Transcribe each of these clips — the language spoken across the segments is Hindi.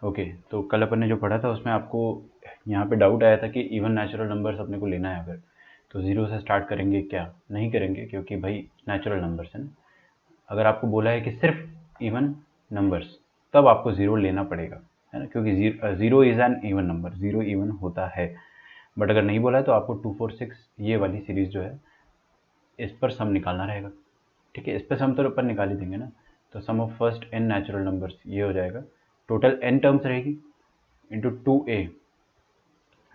ओके, तो कल अपन ने जो पढ़ा था उसमें आपको यहाँ पे डाउट आया था कि इवन नेचुरल नंबर्स अपने को लेना है अगर, तो ज़ीरो से स्टार्ट करेंगे क्या? नहीं करेंगे, क्योंकि भाई नेचुरल नंबर्स है ना। अगर आपको बोला है कि सिर्फ इवन नंबर्स, तब आपको ज़ीरो लेना पड़ेगा, है ना, क्योंकि zero is an even number, zero even होता है। बट अगर नहीं बोला है तो आपको 2 4 6 ये वाली सीरीज़ जो है इस पर सम निकालना रहेगा। ठीक है, इस पर सम तो अपन निकाल ही देंगे ना। तो sum of first N natural numbers ये हो जाएगा, टोटल एन टर्म्स रहेगी इंटू 2a,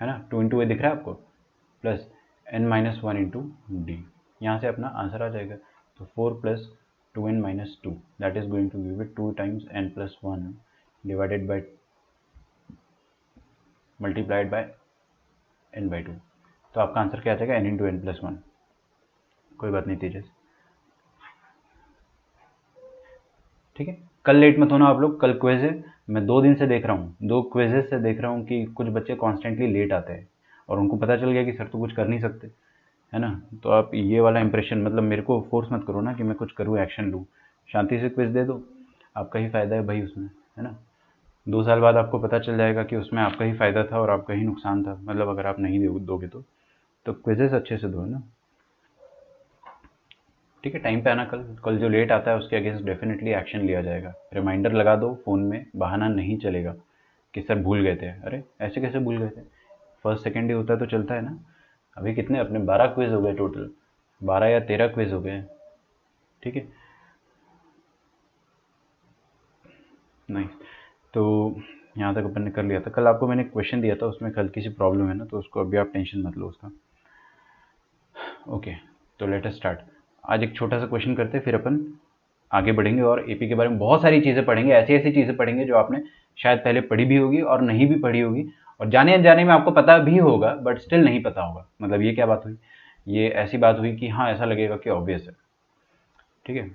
है ना, 2 इंटू ए दिख रहा है आपको, प्लस n-1 इंटू डी। यहाँ से अपना आंसर आ जाएगा। तो 4 plus 2n-2 that is going to give it 2 times n+1 divided by multiplied by n/2। तो आपका आंसर क्या आ जाएगा? n into n+1। कोई बात नहीं तेजस, ठीक है। कल लेट मत होना आप लोग, कल क्विज है। मैं 2 दिन से देख रहा हूँ, 2 क्विजेस से देख रहा हूँ कि कुछ बच्चे कॉन्स्टेंटली लेट आते हैं और उनको पता चल गया कि सर तो कुछ कर नहीं सकते, है ना। तो आप ये वाला इंप्रेशन, मतलब मेरे को फोर्स मत करो ना कि मैं कुछ करूँ, एक्शन लूँ। शांति से क्विज दे दो, आपका ही फ़ायदा है भाई उसमें, है ना। 2 साल बाद आपको पता चल जाएगा कि उसमें आपका ही फ़ायदा था और आपका ही नुकसान था, मतलब अगर आप नहीं दोगे तो क्विजेस अच्छे से दो, है ना। ठीक है, टाइम पे आना कल। कल जो लेट आता है उसके अगेंस्ट डेफिनेटली एक्शन लिया जाएगा। रिमाइंडर लगा दो फ़ोन में, बहाना नहीं चलेगा कि सर भूल गए थे। अरे ऐसे कैसे भूल गए थे? फर्स्ट सेकेंड डे होता है तो चलता है ना। अभी कितने अपने 12 क्विज हो गए टोटल, 12 या 13 क्विज हो गए। ठीक है, नहीं तो यहाँ तक अपन ने कर लिया था। कल आपको मैंने क्वेश्चन दिया था, उसमें हल्की सी प्रॉब्लम है ना, तो उसको अभी आप टेंशन मत लो उसका। ओके, तो लेट अस स्टार्ट। आज एक छोटा सा क्वेश्चन करते हैं, फिर अपन आगे बढ़ेंगे और एपी के बारे में बहुत सारी चीज़ें पढ़ेंगे। ऐसी ऐसी चीज़ें पढ़ेंगे जो आपने शायद पहले पढ़ी भी होगी और नहीं भी पढ़ी होगी, और जाने अनजाने में आपको पता भी होगा बट स्टिल नहीं पता होगा। मतलब ये क्या बात हुई? ये ऐसी बात हुई कि हाँ, ऐसा लगेगा कि ऑब्वियस है। ठीक है,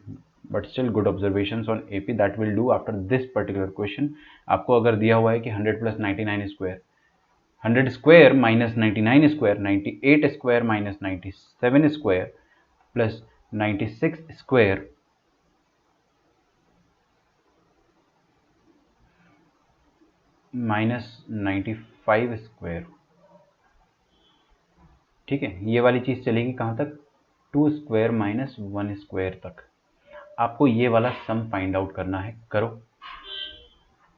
but still good observations on AP that will do after this particular question. आपको अगर दिया हुआ है कि 100 plus 99 square, 100 square minus 99 square, 98 square minus 97 square plus 96 square minus 95 square. ठीक है, ये वाली चीज़ चलेगी कहाँ तक? 2 स्क्वायर माइनस 1 स्क्वायर तक। आपको ये वाला सम फाइंड आउट करना है। करो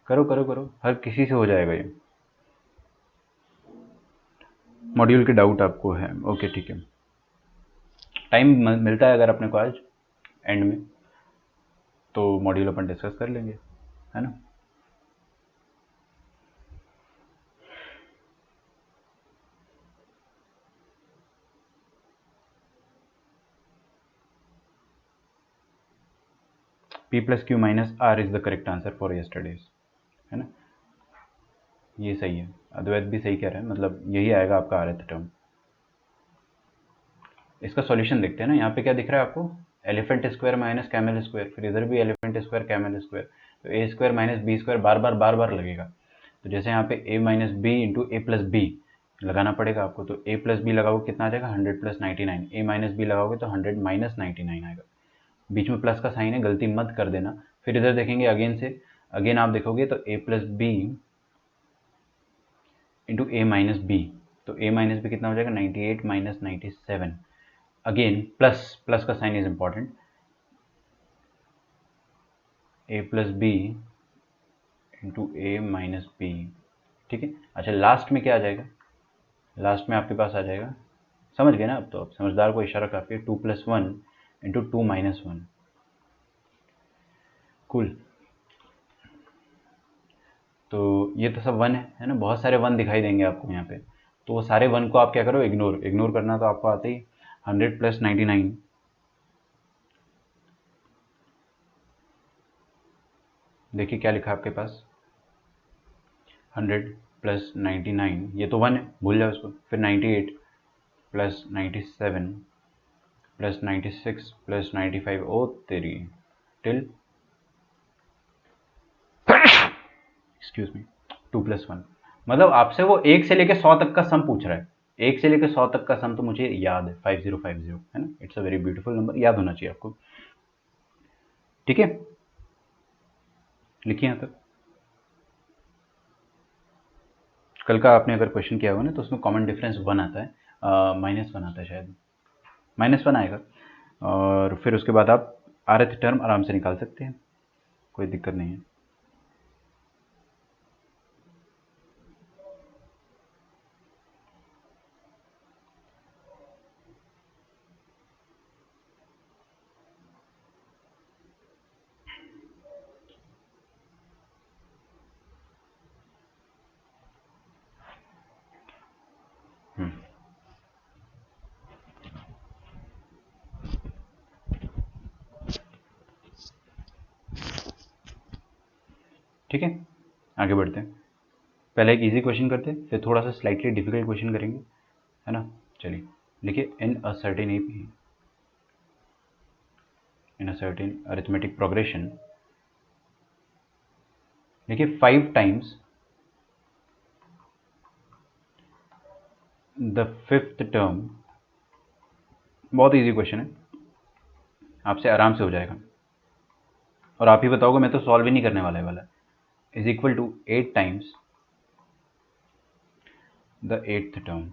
करो करो करो, हर किसी से हो जाएगा ये। मॉड्यूल के डाउट आपको है, ओके ठीक है। टाइम मिलता है अगर अपने को आज एंड में, तो मॉड्यूल अपन डिस्कस कर लेंगे, है ना। p plus Q minus R is the correct answer for yesterday's, है ना। ये सही है, अद्वैत भी सही कह रहा है, मतलब यही आएगा आपका आरथ टर्म। इसका सॉल्यूशन देखते हैं ना। यहाँ पे क्या दिख रहा है आपको? Elephant square minus camel square, फिर इधर भी एलिफेंट स्क्वायर कैमल स्क्वायर, तो A square minus B square बार बार लगेगा। तो जैसे यहाँ पे A minus B into A plus B लगाना पड़ेगा आपको, तो ए प्लस बी लगाओगे कितना आ जाएगा? 100 प्लस 99। ए माइनस बी लगाओगे तो 100 माइनस 99 आएगा। बीच में प्लस का साइन है, गलती मत कर देना। फिर इधर देखेंगे अगेन से, अगेन आप देखोगे तो A plus B into A minus B, तो ए माइनस बी कितना हो जाएगा? 98 माइनस 97। अगेन प्लस, प्लस का sign is important, A plus B into A minus B. ठीक है, अच्छा लास्ट में क्या आ जाएगा? लास्ट में आपके पास आ जाएगा, समझ गए ना अब तो, अब समझदार को इशारा काफ़ी है, 2 प्लस 1 इंटू 2 माइनस 1। कूल। तो ये तो सब वन है ना, बहुत सारे वन दिखाई देंगे आपको यहाँ पे। तो वो सारे वन को आप क्या करो? इग्नोर। इग्नोर करना तो आपको आते ही। 100 प्लस 99, देखिए क्या लिखा आपके पास? 100 प्लस 99, ये तो वन है, भूल जाओ इसको। फिर 98 प्लस 97 प्लस 96 प्लस 95, ओ तेरी, टिल एक्सक्यूज मी 2 प्लस 1। मतलब आपसे वो 1 से लेकर 100 तक का सम पूछ रहा है। 1 से लेकर 100 तक का सम तो मुझे याद है, 5050, है ना। It's a very beautiful number, याद होना चाहिए आपको। ठीक है, लिखिए यहाँ तक। कल का आपने अगर क्वेश्चन किया होगा ना तो उसमें कॉमन डिफरेंस 1 आता है, -1 आता है शायद, -1 आएगा। और फिर उसके बाद आप rth टर्म आराम से निकाल सकते हैं, कोई दिक्कत नहीं है। ठीक है, आगे बढ़ते हैं। पहले एक इजी क्वेश्चन करते हैं, फिर थोड़ा सा स्लाइटली डिफिकल्ट क्वेश्चन करेंगे, है ना। चलिए लिखिए, in a certain AP, in a certain arithmetic progression, देखिए 5 टाइम्स द फिफ्थ टर्म, बहुत इजी क्वेश्चन है, आपसे आराम से हो जाएगा। और आप ही बताओगे, मैं तो सॉल्व ही नहीं करने वाला is equal to 8 times the eighth term.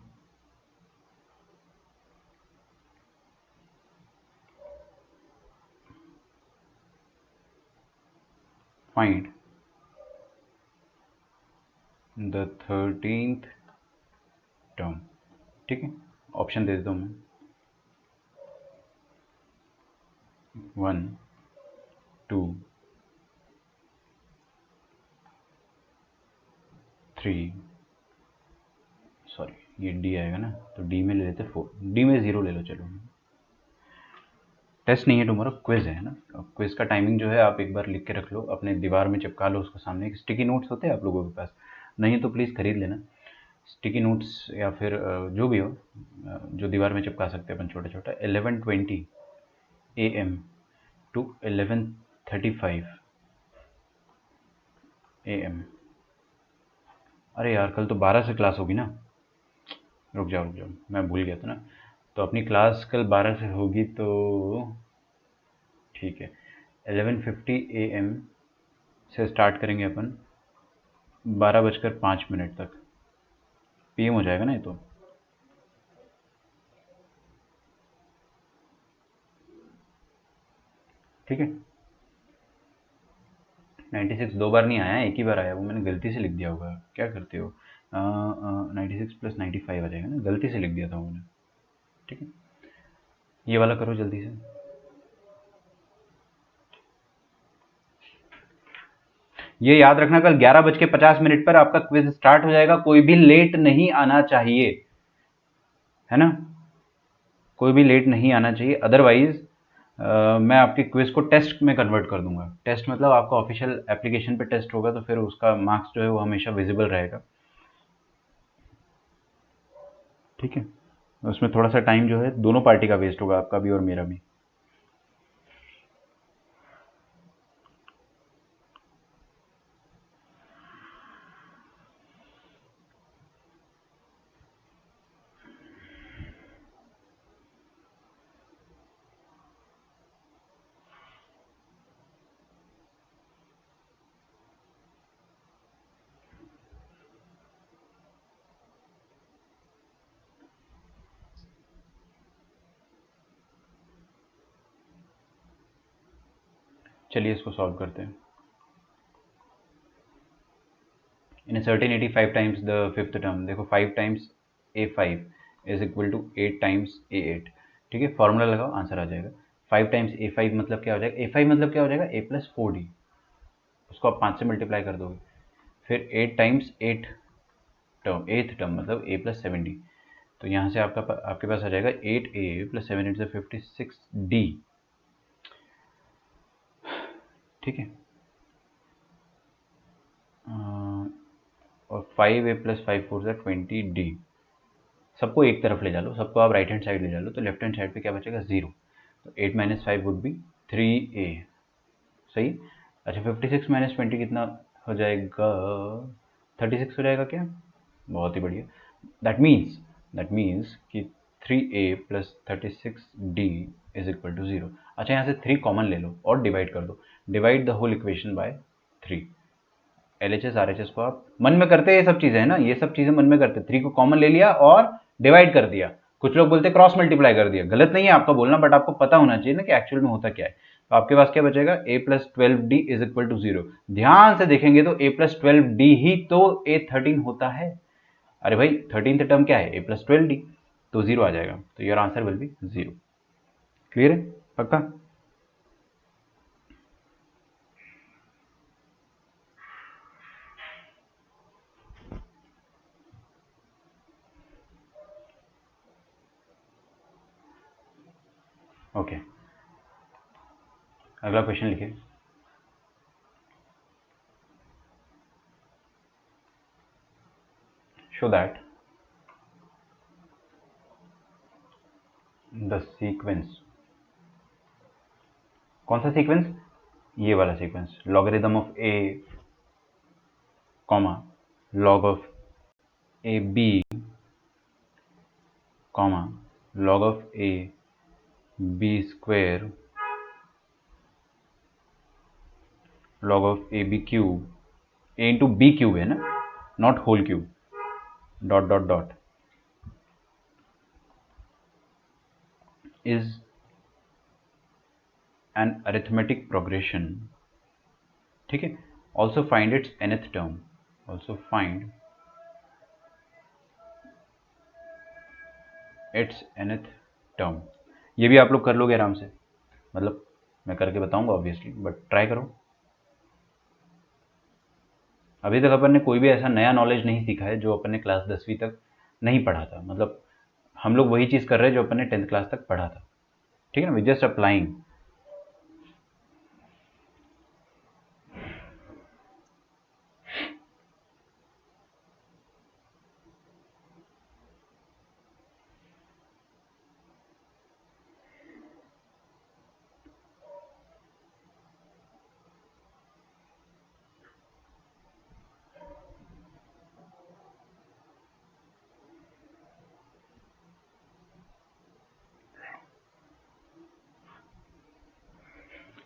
Find the 13th term. ठीक है, ऑप्शन दे देता हूँ मैं, 1 2 3, सॉरी ये डी आएगा ना, तो डी में ले लेते 4, डी में 0 ले लो। चलो, टेस्ट नहीं है तुम्हारा, क्विज है ना। क्विज का टाइमिंग जो है आप एक बार लिख के रख लो, अपने दीवार में चिपका लो उसको सामने। एक स्टिकी नोट्स होते हैं आप लोगों के पास, नहीं तो प्लीज़ खरीद लेना स्टिकी नोट्स, या फिर जो भी हो, जो दीवार में चिपका सकते हैं अपन छोटा छोटा। 11:20 AM टू 11:35 AM। अरे यार, कल तो 12 से क्लास होगी ना। रुक जाओ, मैं भूल गया था ना। तो अपनी क्लास कल 12 से होगी, तो ठीक है, 11:50 AM से स्टार्ट करेंगे अपन, 12:05 तक PM हो जाएगा ना ये तो। ठीक है, 96 दो बार नहीं आया, एक ही बार आया, वो मैंने गलती से लिख दिया होगा, क्या करते हो। 96 + 95 आ जाएगा ना, गलती से लिख दिया था मैंने। ठीक है, ये वाला करो जल्दी से। ये याद रखना, कल 11:50 पर आपका क्विज स्टार्ट हो जाएगा, कोई भी लेट नहीं आना चाहिए, है ना। कोई भी लेट नहीं आना चाहिए, अदरवाइज मैं आपके क्विज को टेस्ट में कन्वर्ट कर दूंगा। टेस्ट मतलब आपका ऑफिशियल एप्लीकेशन पे टेस्ट होगा, तो फिर उसका मार्क्स जो है वो हमेशा विजिबल रहेगा। ठीक है, उसमें थोड़ा सा टाइम जो है दोनों पार्टी का वेस्ट होगा, आपका भी और मेरा भी। चलिए इसको सॉल्व करते हैं। In a certain 85 times the fifth term, देखो 5 times A5 is equal to 8 times A8। ठीक है, फॉर्मूला लगाओ, आंसर आ जाएगा। 5 टाइम्स A5 मतलब क्या हो जाएगा, A5 मतलब क्या हो जाएगा, A+4D, उसको आप 5 से मल्टीप्लाई कर दोगे। फिर 8 टाइम्स 8 टर्म, एथ टर्म मतलब A+7D, तो यहाँ से आपके पास आ जाएगा 8A + 7 × 56D। ठीक है, और 5A + 5 4 20D, सबको एक तरफ ले जा लो, सबको आप राइट हैंड साइड ले जा लो, तो लेफ्ट हैंड साइड पे क्या बचेगा, 0। तो 8 - 5 वुड बी 3A। सही। अच्छा, 56 - 20 कितना हो जाएगा, 36 हो जाएगा क्या। बहुत ही बढ़िया। दैट मीन्स कि 3A + 36D is equal to 0। अच्छा, यहाँ से 3 कॉमन ले लो और डिवाइड कर दो, divide the whole equation by 3। LHS RHS को आप मन में करते हैं, ये सब चीजें है ना, ये सब चीजें मन में करते, 3 को कॉमन ले लिया और डिवाइड कर दिया। कुछ लोग बोलते क्रॉस मल्टीप्लाई कर दिया, गलत नहीं है आपका बोलना, बट आपको पता होना चाहिए ना कि एक्चुअल में होता क्या है। तो आपके पास क्या बचेगा, a+12d इज इक्वल टू 0। ध्यान से देखेंगे तो a+12d ही तो a13 होता है। अरे भाई 13th टर्म क्या है, a+12d, तो 0 आ जाएगा। तो your answer will be 0। Clear है, पक्का? ओके, अगला क्वेश्चन लिखिए। शो दैट द सीक्वेंस, कौन सा सीक्वेंस, ये वाला sequence, logarithm of a comma log of A B comma log of A B square log of A B cube, A into B cube है ना, not whole cube, dot dot dot is an arithmetic progression, ठीक है। also find its nth term, also find its nth term। ये भी आप लोग कर लोगे आराम से, मतलब मैं करके बताऊंगा ऑब्वियसली, बट ट्राई करो। अभी तक अपन ने कोई भी ऐसा नया नॉलेज नहीं सीखा है जो अपन ने क्लास 10वीं तक नहीं पढ़ा था, मतलब हम लोग वही चीज़ कर रहे हैं जो अपन ने 10th क्लास तक पढ़ा था, ठीक है ना, वी जस्ट अप्लाइंग।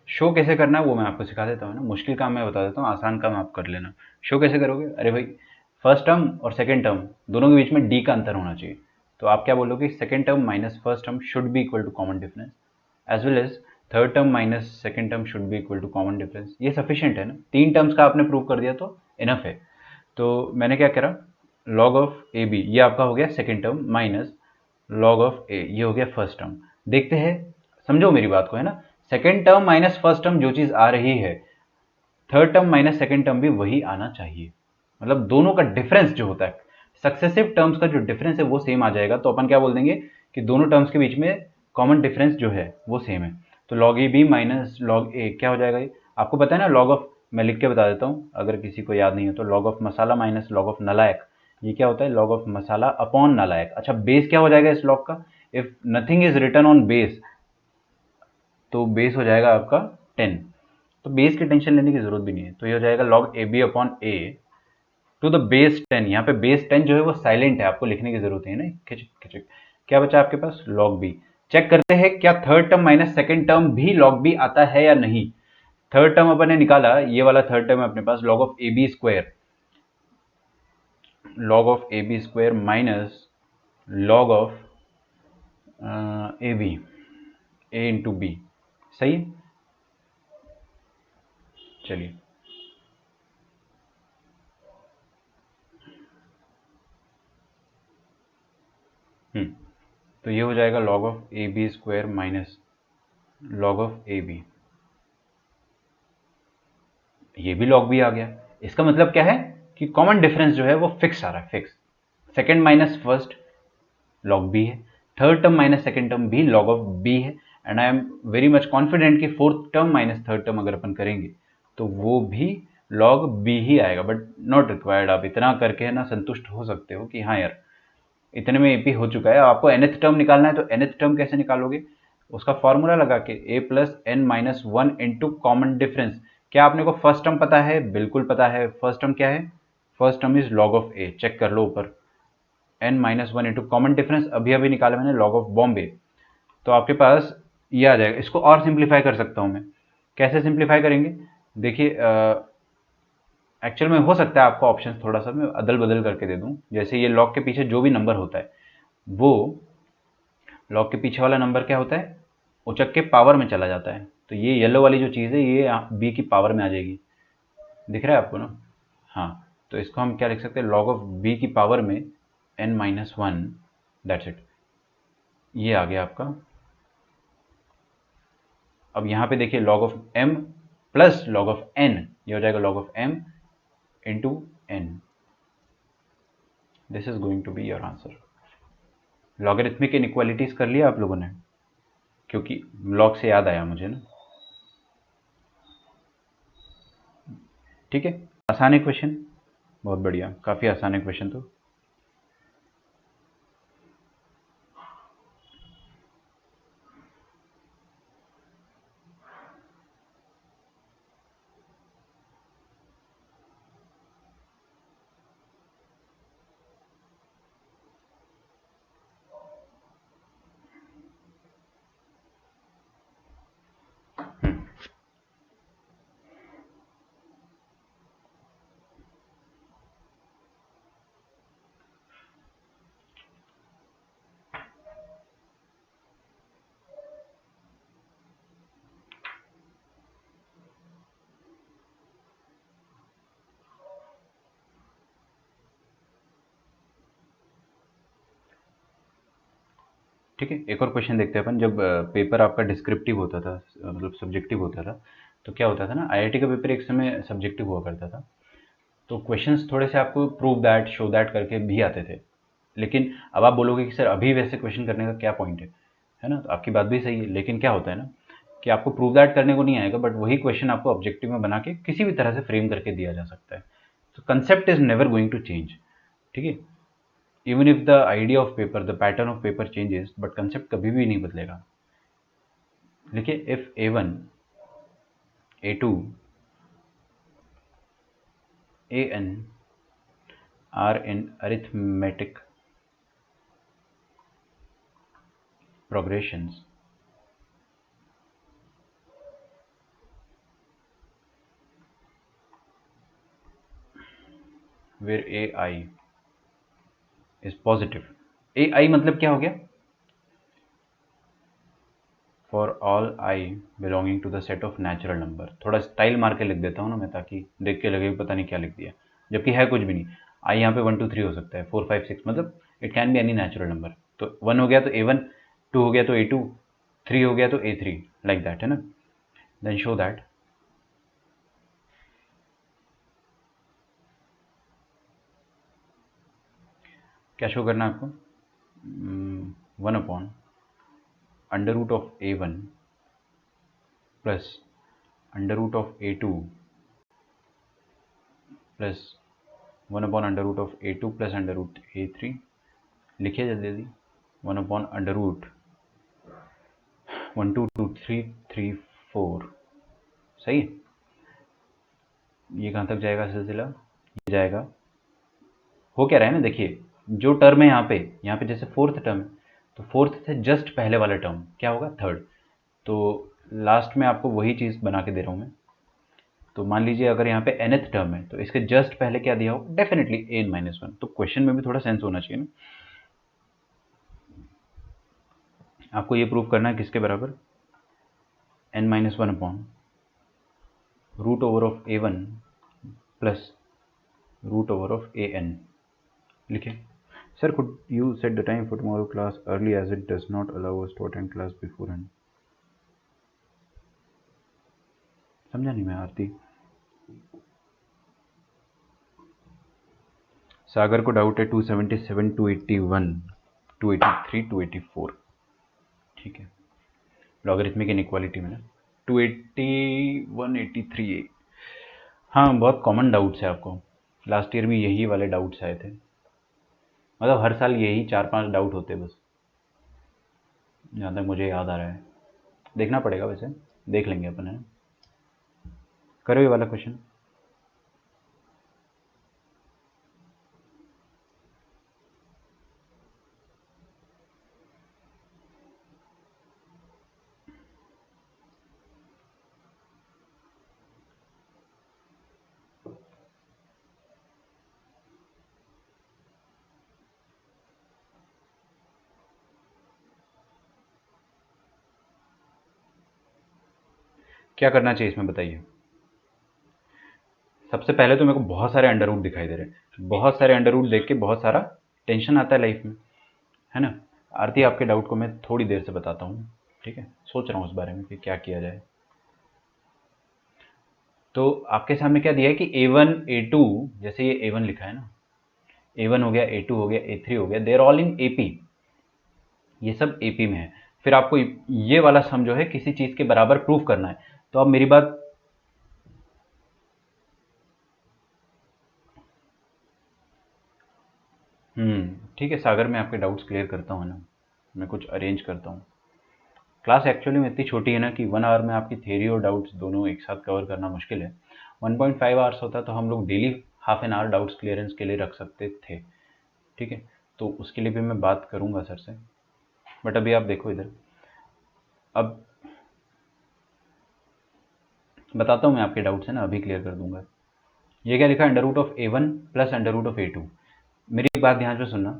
शो कैसे करना है वो मैं आपको सिखा देता हूँ ना, मुश्किल काम मैं बता देता हूँ, आसान काम आप कर लेना। शो कैसे करोगे, अरे भाई फर्स्ट टर्म और सेकंड टर्म दोनों के बीच में डी का अंतर होना चाहिए। तो आप क्या बोलोगे, second term minus first term should be equal to common difference, as well as third term minus second term should be equal to common difference. ये सफिशिएंट है ना, 3 टर्म्स का आपने प्रूव कर दिया तो इनफ है। तो मैंने क्या करा, लॉग ऑफ ए बी ये आपका हो गया second term minus log of A ये हो गया फर्स्ट टर्म। देखते हैं, समझो मेरी बात को है ना, second term minus first term जो चीज आ रही है, third term minus second term भी वही आना चाहिए। मतलब दोनों का डिफरेंस जो होता है, सक्सेसिव टर्म्स का जो डिफरेंस है वो सेम आ जाएगा। तो अपन क्या बोल देंगे कि दोनों टर्म्स के बीच में कॉमन डिफरेंस जो है वो सेम है। तो log A B minus log A क्या हो जाएगा, ये आपको पता है ना, लॉग ऑफ, मैं लिख के बता देता हूँ अगर किसी को याद नहीं है तो, log of masala minus log of नालायक, ये क्या होता है, लॉग ऑफ मसाला अपॉन नालायक। अच्छा बेस क्या हो जाएगा इस लॉग का, if nothing is written on base तो बेस हो जाएगा आपका 10। तो बेस की टेंशन लेने की जरूरत भी नहीं है, तो ये हो जाएगा log A B upon A to the base 10। यहाँ पे बेस 10 जो है वो साइलेंट है, आपको लिखने की जरूरत है ना, खिचक खिचक। क्या बचा आपके पास, लॉग बी। चेक करते हैं क्या third term minus second term भी लॉग बी आता है या नहीं। थर्ड टर्म अपन ने निकाला, ये वाला थर्ड टर्म है अपने पास, log of A B square, log of A B square minus log of A B, A into B, सही है। चलिए तो ये हो जाएगा log of A B square minus log of A B, ये भी लॉग बी आ गया। इसका मतलब क्या है कि कॉमन डिफरेंस जो है वो फिक्स आ रहा है, fix. Second minus first log B है, third term minus second term भी लॉग ऑफ बी है, and I am very much confident कि fourth term minus third term अगर अपन करेंगे तो वो भी लॉग बी ही आएगा, बट नॉट रिक्वायर्ड। आप इतना करके है ना संतुष्ट हो सकते हो कि हाँ यार इतने में एपी हो चुका है। आपको nth टर्म निकालना है तो nth टर्म कैसे निकालोगे, उसका फॉर्मूला लगा के a plus N minus one into common difference. क्या आपने को फर्स्ट टर्म पता है, बिल्कुल पता है। फर्स्ट टर्म क्या है, first term is log of A, check कर लो ऊपर, n minus one into common difference अभी अभी निकाला मैंने, लॉग ऑफ बॉम्बे। तो आपके पास ये आ जाएगा। इसको और सिंप्लीफाई कर सकता हूँ मैं, कैसे सिंप्लीफाई करेंगे, देखिए एक्चुअल में हो सकता है आपको ऑप्शन थोड़ा सा मैं अदल बदल करके दे दूं, जैसे ये लॉग के पीछे जो भी नंबर होता है वो लॉग के पीछे वाला नंबर क्या होता है, उचक के पावर में चला जाता है। तो ये येलो वाली जो चीज़ है ये बी की पावर में आ जाएगी, दिख रहा है आपको ना। हाँ, तो इसको हम क्या लिख सकते हैं, लॉग ऑफ बी की पावर में n-1, दैट्स इट। ये आ गया आपका। अब यहाँ पे देखिए log of m plus log of n, ये हो जाएगा log of m into n। This is going to be your answer. Logarithmic inequalities कर लिया आप लोगों ने, क्योंकि लॉग से याद आया मुझे ना। ठीक है, आसान है क्वेश्चन, बहुत बढ़िया, काफ़ी आसान है क्वेश्चन तो। ठीक है, एक और क्वेश्चन देखते हैं अपन। जब पेपर आपका डिस्क्रिप्टिव होता था, मतलब सब्जेक्टिव होता था, तो क्या होता था ना, आईआईटी का पेपर एक समय सब्जेक्टिव हुआ करता था, तो क्वेश्चंस थोड़े से आपको प्रूव दैट शो दैट करके भी आते थे। लेकिन अब आप बोलोगे कि सर अभी वैसे क्वेश्चन करने का क्या पॉइंट है ना, तो आपकी बात भी सही है। लेकिन क्या होता है ना कि आपको प्रूव दैट करने को नहीं आएगा, बट वही क्वेश्चन आपको ऑब्जेक्टिव में बना के किसी भी तरह से फ्रेम करके दिया जा सकता है। तो concept is never going to change. ठीक है, even if the idea of paper, the pattern of paper changes, but concept कभी भी नहीं बदलेगा। देखिए, if A1, A2, AN are in arithmetic progressions, where AI is positive। AI मतलब क्या हो गया, for all I belonging to the set of natural number. थोड़ा स्टाइल मार के लिख देता हूँ ना मैं, ताकि देख के लगे पता नहीं क्या लिख दिया, जबकि है कुछ भी नहीं। आई यहाँ पे 1 2 3 हो सकता है, 4 5 6, मतलब it can be any natural number. तो 1 हो गया तो A1, 2 हो गया तो A2, 3 हो गया तो A3, लाइक दैट, है ना। देन शो दैट, क्या शो करना है आपको, 1 upon under root of A1 plus under root of A2 plus 1 upon under root of A2 plus under root A3। लिखिए जल्दी जल्दी, 1 अपॉन अंडर रूट 1 2 2 3 3 4। सही है। ये कहाँ तक जाएगा सिलसिला, ये जाएगा, हो क्या रहा है ना, देखिए जो टर्म है यहाँ पे जैसे फोर्थ टर्म है, तो फोर्थ से जस्ट पहले वाला टर्म क्या होगा, थर्ड। तो लास्ट में आपको वही चीज़ बना के दे रहा हूँ मैं। तो मान लीजिए अगर यहाँ पे nth टर्म है, तो इसके जस्ट पहले क्या दिया हो, डेफिनेटली an-1। तो क्वेश्चन में भी थोड़ा सेंस होना चाहिए ना। आपको ये प्रूव करना है किसके बराबर, n-1 upon root over of A1 plus root over of AN। लिखिए, sir could you set the time for tomorrow class early as it does not allow us to attend class beforehand। समझा नहीं मैं आरती। सागर को डाउट है 277 281 283 284। ठीक है, लॉगरिथमिक इनइक्वालिटी में ना 280 183। हाँ, बहुत कॉमन डाउट्स है आपको, लास्ट ईयर भी यही वाले डाउट्स आए थे, मतलब हर साल यही 4 5 डाउट होते बस, जहाँ तक मुझे याद आ रहा है। देखना पड़ेगा वैसे, देख लेंगे अपन, है ना। करो ये वाला क्वेश्चन। क्या करना चाहिए इसमें बताइए। सबसे पहले तो मेरे को बहुत सारे अंडर रूट दिखाई दे रहे हैं, बहुत सारे अंडर रूट देख के बहुत सारा टेंशन आता है लाइफ में, है ना। आरती आपके डाउट को मैं थोड़ी देर से बताता हूँ, ठीक है, सोच रहा हूँ उस बारे में कि क्या किया जाए। तो आपके सामने क्या दिया है कि A1 A2, जैसे ये A1 लिखा है ना, A1 हो गया, A2 हो गया, A3 हो गया, देर ऑल इन AP, ये सब AP में है। फिर आपको ये वाला सम जो है किसी चीज के बराबर प्रूफ करना है। तो अब मेरी बात, ठीक है सागर, मैं आपके डाउट्स क्लियर करता हूँ ना, मैं कुछ अरेंज करता हूँ। क्लास एक्चुअली में इतनी छोटी है ना कि 1 आवर में आपकी थ्योरी और डाउट्स दोनों एक साथ कवर करना मुश्किल है। 1.5 आवर्स होता तो हम लोग daily half an hour doubts clearance के लिए रख सकते थे, ठीक है। तो उसके लिए भी मैं बात करूंगा सर से, बट अभी आप देखो इधर, अब बताता हूँ मैं आपके डाउट्स है ना, अभी क्लियर कर दूंगा। ये क्या लिखा है, under root of A1 plus under root of A2। मेरी एक बात ध्यान से सुनना,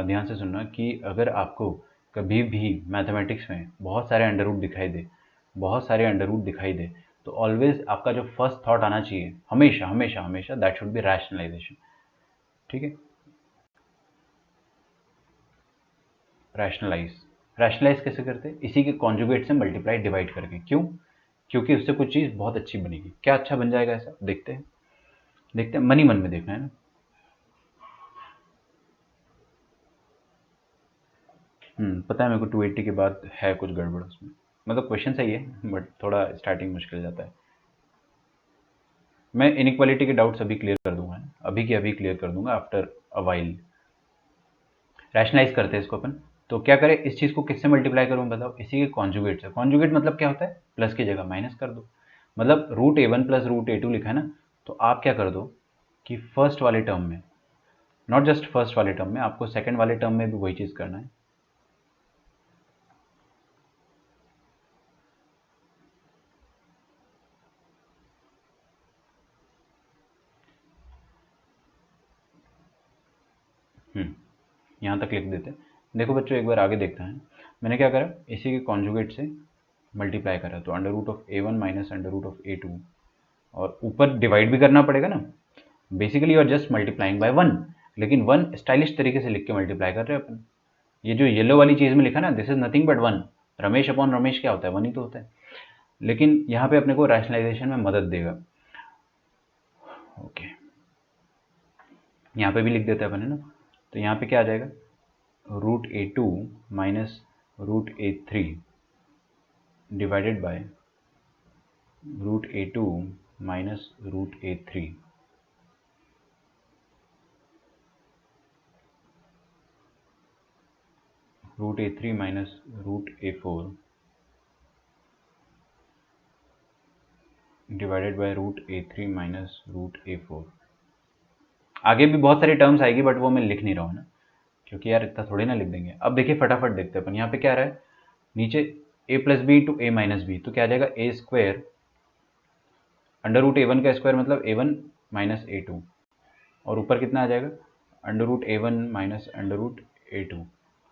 ध्यान से सुनना कि अगर आपको कभी भी मैथमेटिक्स में बहुत सारे अंडर रूट दिखाई दे, बहुत सारे अंडर रूट दिखाई दे, तो ऑलवेज आपका जो फर्स्ट थॉट आना चाहिए, हमेशा हमेशा हमेशा, दैट शुड बी रैशनलाइजेशन, ठीक है। रैशनलाइज, रैशनलाइज कैसे करते हैं, इसी के कॉन्जुगेट से मल्टीप्लाई डिवाइड करके। क्यों? क्योंकि उससे कुछ चीज़ बहुत अच्छी बनेगी। क्या अच्छा बन जाएगा ऐसा, देखते हैं, देखते हैं, मन ही मन में देखना है ना। पता है मेरे को 280 के बाद है कुछ गड़बड़ उसमें, मतलब क्वेश्चन सही है बट थोड़ा स्टार्टिंग मुश्किल जाता है। मैं इनइक्वालिटी के डाउट्स अभी क्लियर कर दूंगा, अभी के अभी क्लियर कर दूंगा आफ्टर अ वाइल। रैशनलाइज करते हैं इसको अपन। तो क्या करें, इस चीज़ को किससे मल्टीप्लाई करूँ बताओ, इसी के कॉन्जुगेट से। कॉन्जुगेट मतलब क्या होता है, प्लस की जगह माइनस कर दो। मतलब √A1 प्लस √A2 लिखा है ना, तो आप क्या कर दो कि फर्स्ट वाले टर्म में, नॉट जस्ट फर्स्ट वाले टर्म में, आपको सेकंड वाले टर्म में भी वही चीज़ करना है। यहाँ तक लिख देते हैं। देखो बच्चों एक बार आगे देखते हैं, मैंने क्या करा, इसी के कॉन्जुगेट से मल्टीप्लाई करा, तो under root of A1 minus under root of A2, और ऊपर डिवाइड भी करना पड़ेगा ना। Basically you are just multiplying by 1, लेकिन 1 स्टाइलिश तरीके से लिख के मल्टीप्लाई कर रहे हैं अपन। ये जो येलो वाली चीज़ में लिखा ना, this is nothing but 1। Ramesh upon Ramesh क्या होता है, 1 ही तो होता है। लेकिन यहाँ पे अपने को रैशनलाइजेशन में मदद देगा। ओके, यहाँ पे भी लिख देते हैं अपन, है ना। तो यहाँ पे क्या आ जाएगा, √A2 minus √A3 divided by √A2 minus √A3। √A3 minus √A4 divided by √A3 minus √A4। आगे भी बहुत सारी टर्म्स आएगी बट वो मैं लिख नहीं रहा हूँ ना, क्योंकि यार इतना थोड़ी ना लिख देंगे। अब देखिए फटाफट देखते हैं अपन, यहाँ पे क्या आ रहा है, नीचे A plus B to A minus B, तो क्या आ जाएगा, A स्क्वायर अंडर √A1 का स्क्वायर मतलब A1 माइनस A2, और ऊपर कितना आ जाएगा, under √A1 minus under √A2,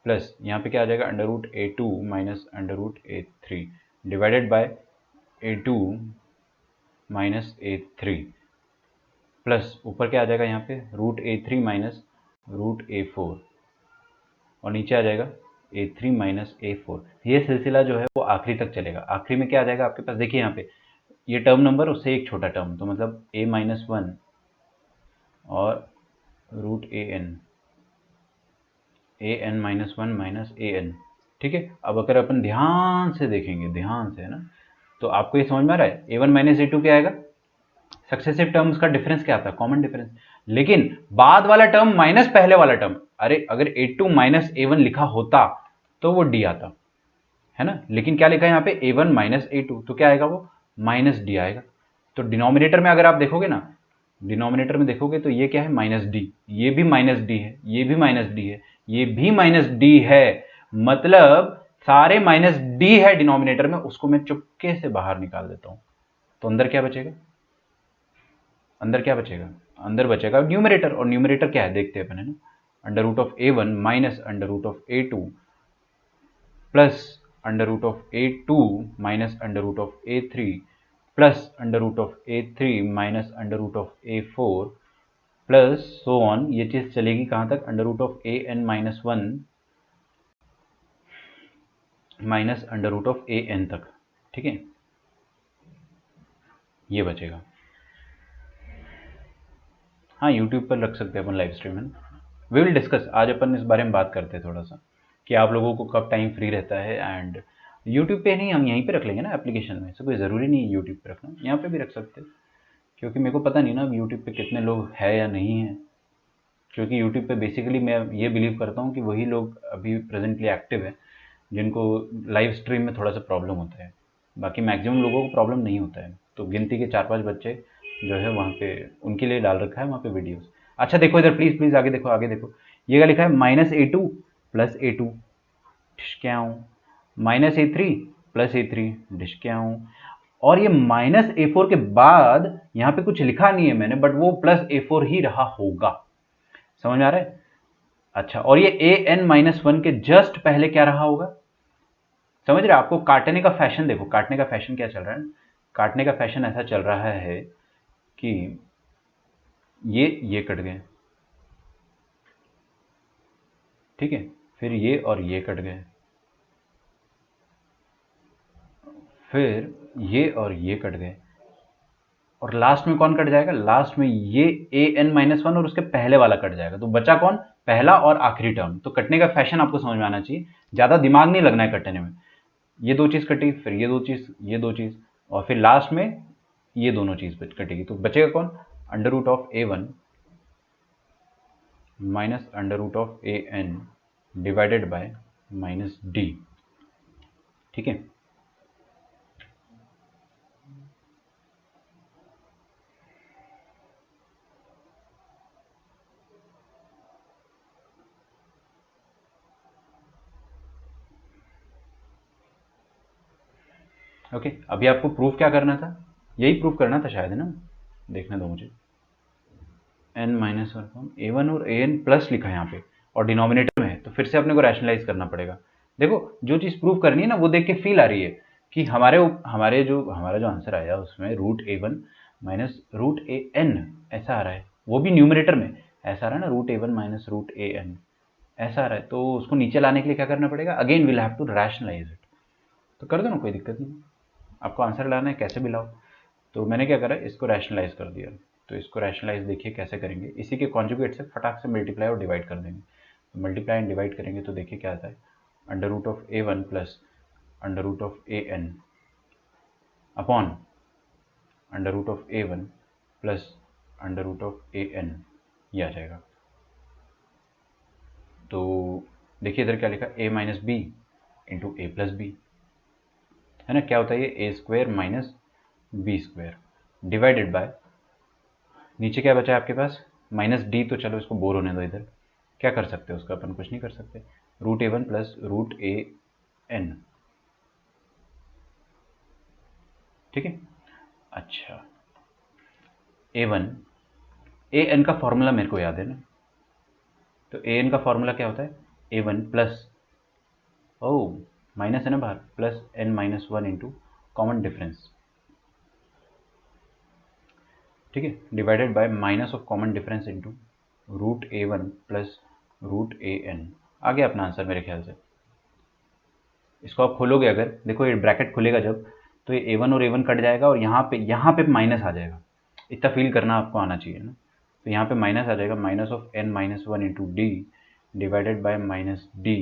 plus यहाँ पे क्या आ जाएगा, under √A2 minus under √A3 divided by A2 minus A3, plus ऊपर क्या आ जाएगा यहाँ पे, √A3 माइनस √A4, और नीचे आ जाएगा A3 माइनस A4। ये सिलसिला जो है वो आखिरी तक चलेगा। आखिरी में क्या आ जाएगा आपके पास, देखिए यहाँ पे ये टर्म नंबर, उससे एक छोटा टर्म, तो मतलब A-1 और √an माइनस an, ठीक है। अब अगर अपन ध्यान से देखेंगे, ध्यान से, है ना, तो आपको ये समझ में आ रहा है, A1 माइनस A2 क्या आएगा, सक्सेसिव टर्म्स का डिफरेंस क्या आता है, कॉमन डिफरेंस। लेकिन बाद वाला टर्म माइनस पहले वाला टर्म, अरे अगर A2 माइनस A1 लिखा होता तो वो D आता, है ना। लेकिन क्या लिखा है यहाँ पे, A1 माइनस A2, तो क्या आएगा वो, माइनस D आएगा। तो डिनोमिनेटर में अगर आप देखोगे ना, डिनोमिनेटर में देखोगे तो ये क्या है, माइनस डी, ये भी माइनस डी है, ये भी माइनस डी है, ये भी माइनस डी है, मतलब सारे माइनस डी है डिनोमिनेटर में, उसको मैं चुपके से बाहर निकाल देता हूं। तो अंदर क्या बचेगा, अंदर क्या बचेगा, अंदर बचेगा न्यूमरेटर, और न्यूमरेटर क्या है देखते हैं अपन, है ना, under root of A1 minus under root of A2 plus under root of A2 minus under root of A3 plus under root of A3 minus under root of A4 plus so on, ये चीज चलेगी कहाँ तक, under root of AN minus 1 minus under root of AN तक। ठीक है, ये बचेगा। हाँ, यूट्यूब पर रख सकते हैं अपन लाइव स्ट्रीम में। वी विल डिस्कस, आज अपन इस बारे में बात करते हैं थोड़ा सा कि आप लोगों को कब टाइम फ्री रहता है। एंड यूट्यूब पे नहीं, हम यहीं पे रख लेंगे ना एप्लीकेशन में, ऐसा कोई ज़रूरी नहीं है यूट्यूब पे रखना, यहाँ पे भी रख सकते हैं। क्योंकि मेरे को पता नहीं ना अब यूट्यूब पे कितने लोग हैं या नहीं हैं, क्योंकि यूट्यूब पे बेसिकली मैं ये बिलीव करता हूँ कि वही लोग अभी प्रेजेंटली एक्टिव है जिनको लाइव स्ट्रीम में थोड़ा सा प्रॉब्लम होता है। बाकी मैक्सिमम लोगों को प्रॉब्लम नहीं होता है, तो गिनती के 4-5 बच्चे जो है वहाँ पे उनके लिए डाल रखा है वहाँ पे वीडियोस। अच्छा देखो इधर, प्लीज़ प्लीज़ आगे देखो, आगे देखो, ये क्या लिखा है, -A2 प्लस A2 क्या हूँ, -A3 प्लस A3 क्या हूँ, और ये -A4 के बाद यहाँ पे कुछ लिखा नहीं है मैंने, बट वो +A4 ही रहा होगा। समझ में आ रहा है? अच्छा, और ये AN-1 के जस्ट पहले क्या रहा होगा, समझ रहे? आपको काटने का फैशन देखो, काटने का फैशन क्या चल रहा है, काटने का फैशन ऐसा चल रहा है कि ये कट गए, ठीक है, फिर ये और ये कट गए, फिर ये और ये कट गए, और लास्ट में कौन कट जाएगा, लास्ट में ये AN-1 और उसके पहले वाला कट जाएगा, तो बचा कौन, पहला और आखिरी टर्म। तो कटने का फैशन आपको समझ में आना चाहिए, ज़्यादा दिमाग नहीं लगना है कटने में। ये दो चीज़ कटी, फिर ये दो चीज़, ये दो चीज़, और फिर लास्ट में ये दोनों चीज़ कटेगी, तो बचेगा कौन, under root of A1 minus under root of AN divided by -D। ठीक है, ओके। अभी आपको प्रूफ क्या करना था, यही प्रूफ करना था शायद, है ना, देखने दो मुझे। n-1 A1 और AN प्लस लिखा है यहाँ पे और डिनोमिनेटर में है, तो फिर से अपने को रैशनलाइज करना पड़ेगा। देखो जो चीज़ प्रूफ करनी है ना, वो देख के फील आ रही है कि हमारा जो आंसर आया उसमें √A1 माइनस √AN ऐसा आ रहा है, वो भी न्यूमरेटर में ऐसा आ रहा है ना, √A1 माइनस √AN ऐसा आ रहा है। तो उसको नीचे लाने के लिए क्या करना पड़ेगा, again will have to rationalise it. तो कर दो ना, कोई दिक्कत नहीं, आपको आंसर लाना है कैसे भी लाओ। तो मैंने क्या करा, इसको रैशनलाइज कर दिया। तो इसको रैशनलाइज देखिए कैसे करेंगे, इसी के कॉन्जुगेट से फटाक से मल्टीप्लाई और डिवाइड कर देंगे। तो मल्टीप्लाई एंड डिवाइड करेंगे तो देखिए क्या आता है, under root of A1 plus under root of AN upon under root of A1 plus under root of AN, ये आ जाएगा। तो देखिए इधर क्या लिखा, A minus B into A plus B, है ना, क्या होता है ये, A² minus B² divided by, नीचे क्या बचा है आपके पास, -D, तो चलो इसको बोर होने दो, इधर क्या कर सकते हैं उसका, अपन कुछ नहीं कर सकते, √A1 प्लस √AN। ठीक है, अच्छा A1, AN का फॉर्मूला मेरे को याद है ना, तो AN का फॉर्मूला क्या होता है, A1 प्लस, ओ माइनस है ना बाहर, plus N-1 into common difference, ठीक है, divided by minus of common difference into √A1 plus √AN। आ गया अपना आंसर मेरे ख्याल से। इसको आप खोलोगे अगर, देखो ये ब्रैकेट खुलेगा जब, तो ये A1 और A1 कट जाएगा और यहाँ पे माइनस आ जाएगा, इतना फील करना आपको आना चाहिए ना। तो यहाँ पे माइनस आ जाएगा, minus of N-1 into D divided by -D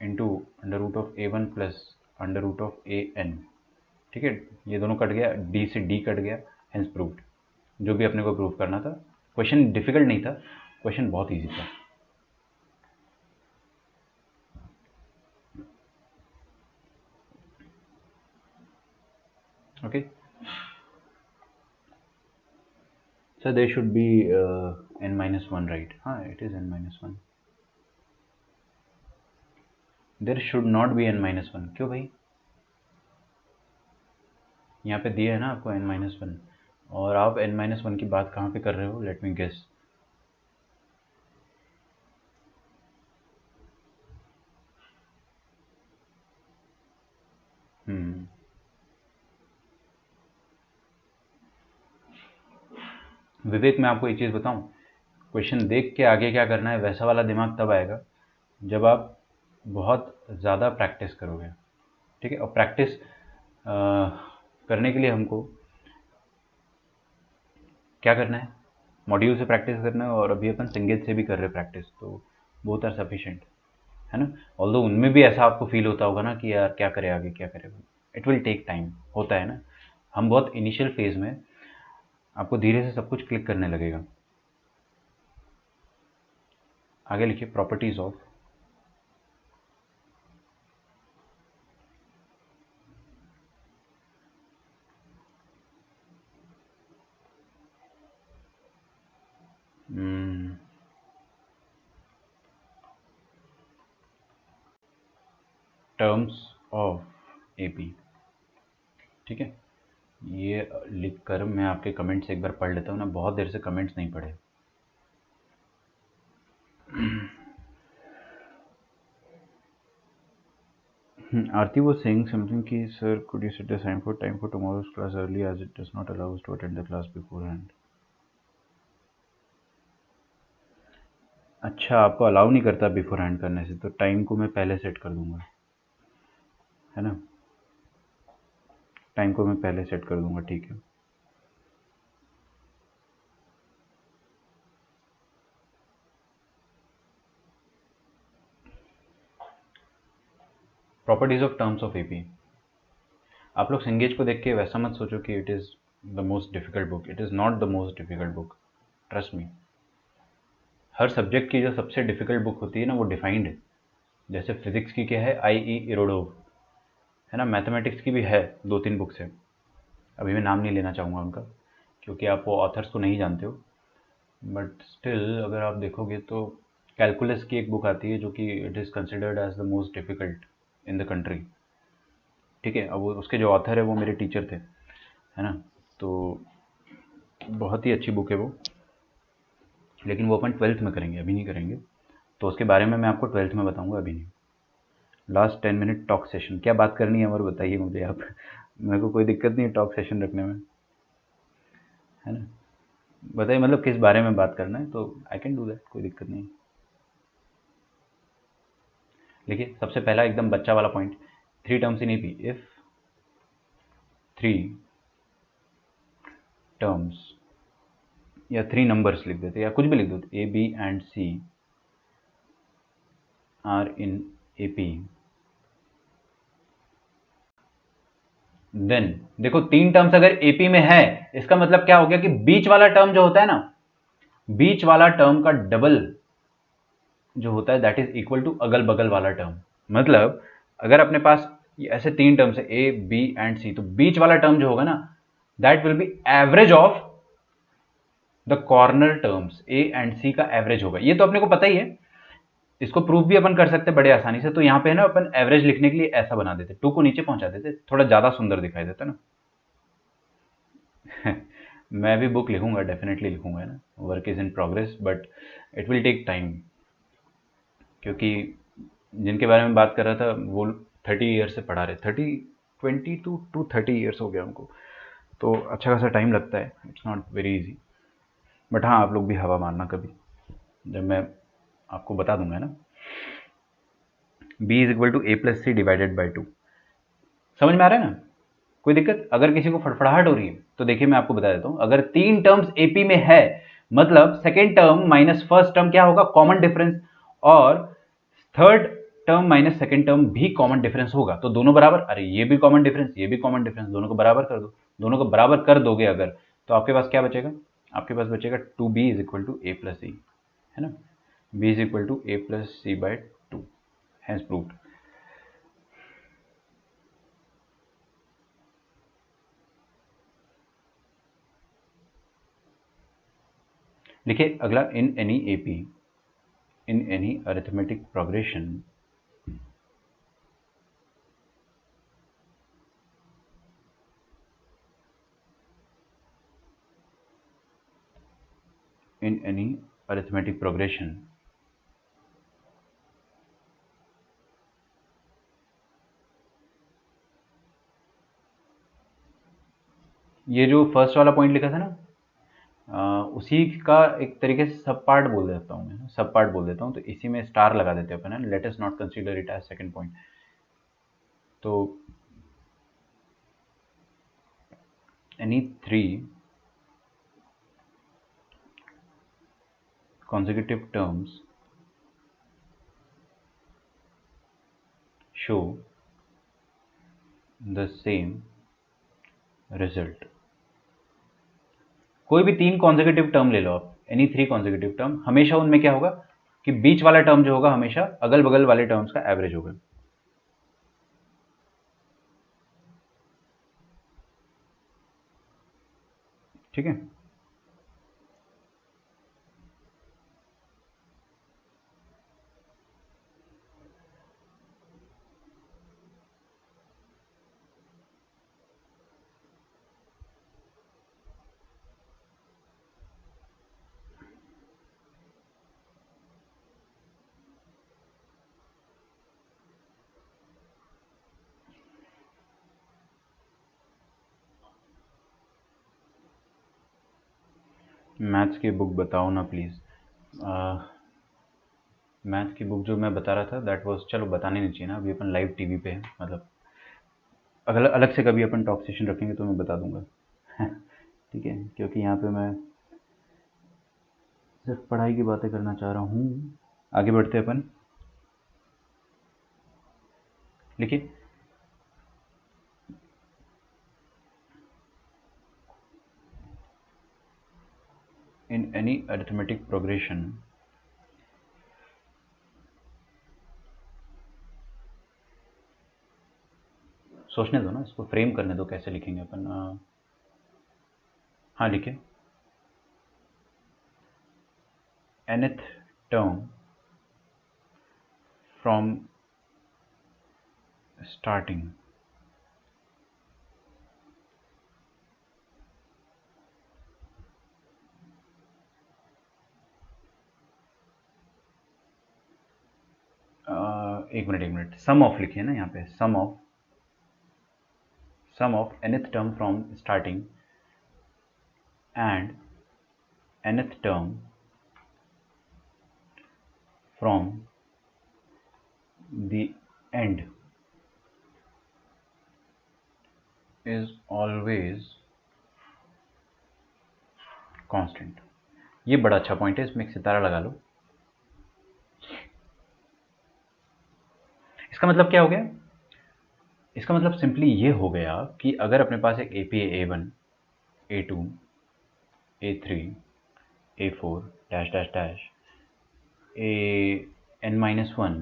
into under root of A1 plus under root of AN। ठीक है, ये दोनों कट गया, D से D कट गया, हेंस प्रूव्ड। जो भी अपने को प्रूव करना था, क्वेश्चन डिफिकल्ट नहीं था, क्वेश्चन बहुत ईजी था। Okay, so there should be n-1, right? हाँ, it is n-1, there should not be n-1, क्यों भाई, यहाँ पे दिया है ना आपको n-1, और आप n-1 की बात कहाँ पे कर रहे हो, लेट मी गेस, विवेक, मैं आपको एक चीज़ बताऊं, क्वेश्चन देख के आगे क्या करना है वैसा वाला दिमाग तब आएगा जब आप बहुत ज़्यादा प्रैक्टिस करोगे। ठीक है, और प्रैक्टिस करने के लिए हमको क्या करना है, मॉड्यूल से प्रैक्टिस करना है, और अभी अपन सिंगेज से भी कर रहे प्रैक्टिस, तो बोथ आर सफिशिएंट, है ना। ऑल्दो उनमें भी ऐसा आपको फील होता होगा ना कि यार क्या करें आगे, क्या करें, इट विल टेक टाइम, होता है ना। हम बहुत इनिशियल फेज में, आपको धीरे से सब कुछ क्लिक करने लगेगा। आगे लिखिए, properties of terms of AP. ठीक है, ये लिख कर मैं आपके कमेंट्स एक बार पढ़ लेता हूँ ना, बहुत देर से कमेंट्स नहीं पढ़े। Aarti was saying something कि sir could you set aside for time for tomorrow's class early as it does not allow us to attend the class beforehand। अच्छा, आपको अलाउ नहीं करता बिफोर हैंड करने से, तो टाइम को मैं पहले सेट कर दूंगा, है ना। टाइम को मैं पहले सेट कर दूंगा, ठीक है। Properties of terms of AP. आप लोग सिंगेज को देख के वैसा मत सोचो कि it is the most difficult book, it is not the most difficult book, trust me. Her subject की जो सबसे डिफिकल्ट बुक होती है ना, वो डिफाइंड है। जैसे फिजिक्स की क्या है, आई ई इरोडोव, है ना। मैथमेटिक्स की भी है 2-3 बुक्स है, अभी मैं नाम नहीं लेना चाहूँगा उनका, क्योंकि आप वो ऑथर्स को नहीं जानते हो, बट स्टिल अगर आप देखोगे तो कैलकुलस की एक बुक आती है जो कि it is considered as the most difficult in the country. ठीक है, अब वो उसके जो ऑथर है वो मेरे टीचर थे, है ना। तो बहुत ही अच्छी बुक है वो, लेकिन वो अपन 12th में करेंगे, अभी नहीं करेंगे। तो उसके बारे में मैं आपको 12th में बताऊंगा, अभी नहीं। लास्ट 10 मिनट टॉक सेशन, क्या बात करनी है और बताइए मुझे आप। मेरे को कोई दिक्कत नहीं है टॉक सेशन रखने में, है ना। बताइए मतलब किस बारे में बात करना है, तो आई कैन डू दैट, कोई दिक्कत नहीं। देखिए, सबसे पहला एकदम बच्चा वाला point, 3 terms in AP, if 3 terms या 3 नंबर्स लिख देते, या कुछ भी लिख दो, A B and C are in AP, then देखो 3 टर्म्स अगर एपी में है, इसका मतलब क्या हो गया कि बीच वाला टर्म जो होता है ना, बीच वाला टर्म का डबल जो होता है दैट इज इक्वल टू अगल बगल वाला टर्म। मतलब अगर अपने पास ये ऐसे 3 टर्म्स है ए बी एंड सी, तो बीच वाला टर्म जो होगा ना, that will be average of the corner terms, A and C का एवरेज होगा। ये तो अपने को पता ही है, इसको प्रूफ भी अपन कर सकते हैं बड़े आसानी से। तो यहाँ पे है ना, अपन एवरेज लिखने के लिए ऐसा बना देते, 2 को नीचे पहुंचा देते, थोड़ा ज्यादा सुंदर दिखाई देता ना। मैं भी बुक लिखूंगा, डेफिनेटली लिखूंगा, है ना। Work is in progress, but it will take time, क्योंकि जिनके बारे में बात कर रहा था वो 30 ईयर से पढ़ा रहे, 30 हो गया उनको, तो अच्छा खासा टाइम लगता है, it's not very easy. But हाँ, आप लोग भी हवा मारना कभी, जब मैं आपको बता दूंगा, है ना। b is equal to A plus C divided by 2, समझ में आ रहा है ना। कोई दिक्कत, अगर किसी को फड़फड़ाहट हो रही है तो देखिए मैं आपको बता देता हूं, अगर 3 टर्म्स एपी में है, मतलब second term minus first term क्या होगा, कॉमन डिफरेंस, और third term minus second term भी कॉमन डिफरेंस होगा, तो दोनों बराबर, अरे ये भी कॉमन डिफरेंस, ये भी कॉमन डिफरेंस, दोनों को बराबर कर दो। दोनों को बराबर कर दोगे अगर, तो आपके पास क्या बचेगा, आपके पास बचेगा 2b is equal to A plus C, है ना। b is equal to A plus C by 2, hence proved. देखिए अगला, in any AP, in any arithmetic progression, in any arithmetic progression, ये जो फर्स्ट वाला पॉइंट लिखा था ना, उसी का एक तरीके से सब पार्ट बोल देता हूँ मैं, सब पार्ट बोल देता हूँ, तो इसी में स्टार लगा देते हैं अपन है, let us not consider it as second point. तो any three consecutive terms show the same result। कोई भी तीन कॉन्जिक्यूटिव टर्म ले लो आप, एनी थ्री कॉन्जिक्यूटिव टर्म, हमेशा उनमें क्या होगा कि बीच वाला टर्म जो होगा हमेशा अगल बगल वाले टर्म्स का एवरेज होगा। ठीक है। मैथ्स की बुक बताओ ना प्लीज़। मैथ्स की बुक जो मैं बता रहा था दैट वाज, चलो बताने नहीं चाहिए ना, अभी अपन लाइव टीवी पे है, मतलब अगल अलग से कभी अपन टॉक सेशन रखेंगे तो मैं बता दूंगा। ठीक है, क्योंकि यहाँ पे मैं सिर्फ पढ़ाई की बातें करना चाह रहा हूँ। आगे बढ़ते हैं अपन, लिखिए। इन एनी अरिथमेटिक प्रोग्रेशन, सोचने दो ना, इसको फ्रेम करने दो, कैसे लिखेंगे अपन। हाँ लिखिए। nth term from starting एक मिनट, सम ऑफ लिखिए ना यहाँ पे, सम of nth term from starting and nth term from the end is always constant। ये बड़ा अच्छा पॉइंट है, इसमें एक सितारा लगा लो। इसका मतलब क्या हो गया? इसका मतलब सिंपली ये हो गया कि अगर अपने पास एक एपी है A1, A2, A3, A4 dash dash dash n-1,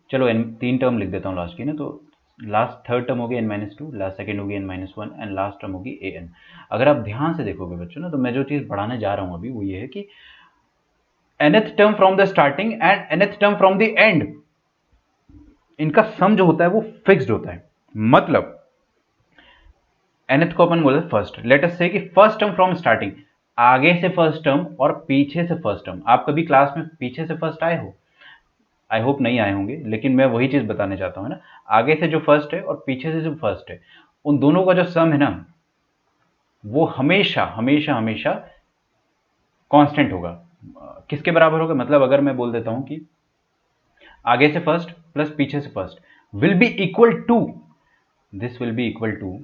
चलो n तीन टर्म लिख देता हूँ लास्ट की ना, तो लास्ट थर्ड टर्म होगी n-2, लास्ट सेकेंड होगी n-1 एंड लास्ट टर्म होगी an। अगर आप ध्यान से देखोगे बच्चों ना, तो मैं जो चीज़ बढ़ाने जा रहा हूँ अभी वो ये है कि nth term from the starting and nth term from the end, इनका सम जो होता है वो फिक्स्ड होता है। मतलब nth को अपन बोले फर्स्ट, लेट अस से कि फर्स्ट टर्म फ्रॉम स्टार्टिंग, आगे से फर्स्ट टर्म और पीछे से फर्स्ट टर्म। आप कभी क्लास में पीछे से फर्स्ट आए हो? आई होप नहीं आए होंगे, लेकिन मैं वही चीज़ बताने चाहता हूँ ना। आगे से जो फर्स्ट है और पीछे से जो फर्स्ट है, उन दोनों का जो सम है ना, वो हमेशा हमेशा हमेशा कांस्टेंट होगा। किसके बराबर होगा? मतलब अगर मैं बोल देता हूँ कि आगे से फर्स्ट प्लस पीछे से first will be equal to, this will be equal to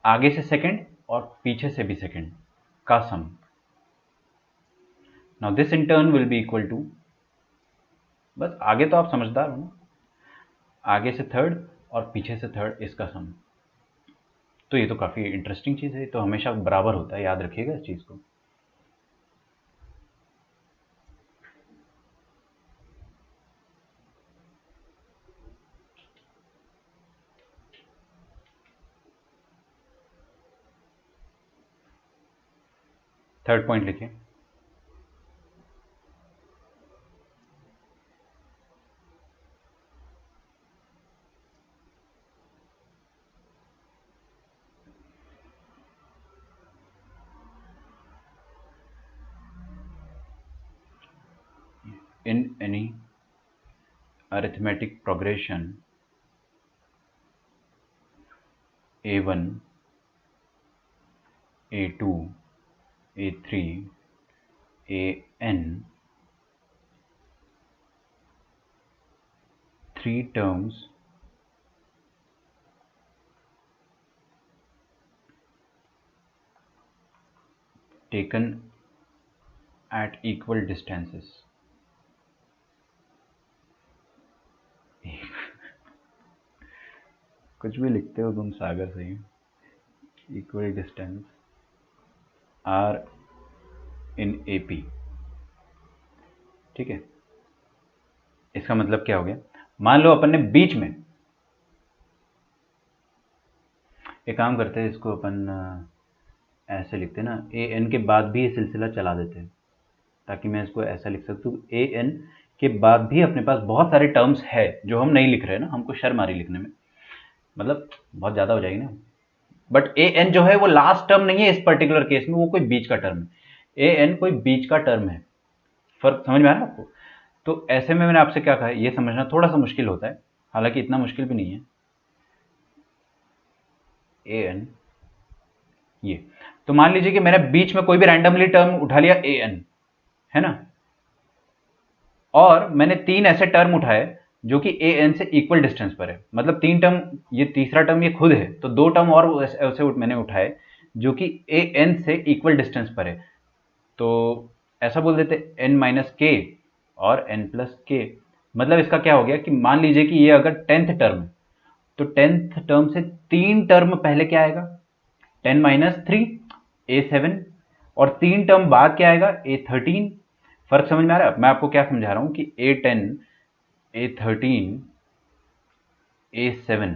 आगे से सेकंड और पीछे से भी सेकंड का sum. Now this in turn will be equal to, बस आगे तो आप समझदार हो ना, आगे से थर्ड और पीछे से थर्ड, इसका सम। तो ये तो काफ़ी इंटरेस्टिंग चीज़ है, तो हमेशा बराबर होता है, याद रखिएगा इस चीज़ को। थर्ड पॉइंट लिखिए। In any arithmetic progression A1 A2 A3 AN, 3 terms taken at equal distances. कुछ भी लिखते हो तुम सागर सही। Equal distance are in AP, ठीक है। इसका मतलब क्या हो गया, मान लो अपन ने बीच में, एक काम करते हैं, इसको अपन ऐसे लिखते हैं ना, AN के बाद भी ये सिलसिला चला देते हैं, ताकि मैं इसको ऐसा लिख सकता हूँ, AN के बाद भी अपने पास बहुत सारे टर्म्स है जो हम नहीं लिख रहे हैं ना, हमको शर्म आ रही लिखने में, मतलब बहुत ज़्यादा हो जाएगी ना। बट AN जो है वो लास्ट टर्म नहीं है इस पर्टिकुलर केस में, वो कोई बीच का टर्म है। AN कोई बीच का टर्म है। फर्क समझ में आ रहा है आपको? तो ऐसे में मैंने आपसे क्या कहा, ये समझना थोड़ा सा मुश्किल होता है, हालांकि इतना मुश्किल भी नहीं है। AN ये, तो मान लीजिए कि मैंने बीच में कोई भी रैंडमली टर्म उठा लिया AN, है ना, और मैंने 3 ऐसे टर्म उठाए जो कि AN से इक्वल डिस्टेंस पर है, मतलब 3 टर्म, ये तीसरा टर्म ये खुद है, तो 2 टर्म और ऐसे मैंने उठाए जो कि AN से इक्वल डिस्टेंस पर है। तो ऐसा बोल देते n माइनस के और n प्लस के। मतलब इसका क्या हो गया कि मान लीजिए कि ये अगर 10th टर्म है, तो 10th टर्म से 3 टर्म पहले क्या आएगा, 10 माइनस 3 A7, और 3 टर्म बाद क्या आएगा, A13। फर्क समझ में आ रहा है? मैं आपको क्या समझा रहा हूं कि A10 A13 A7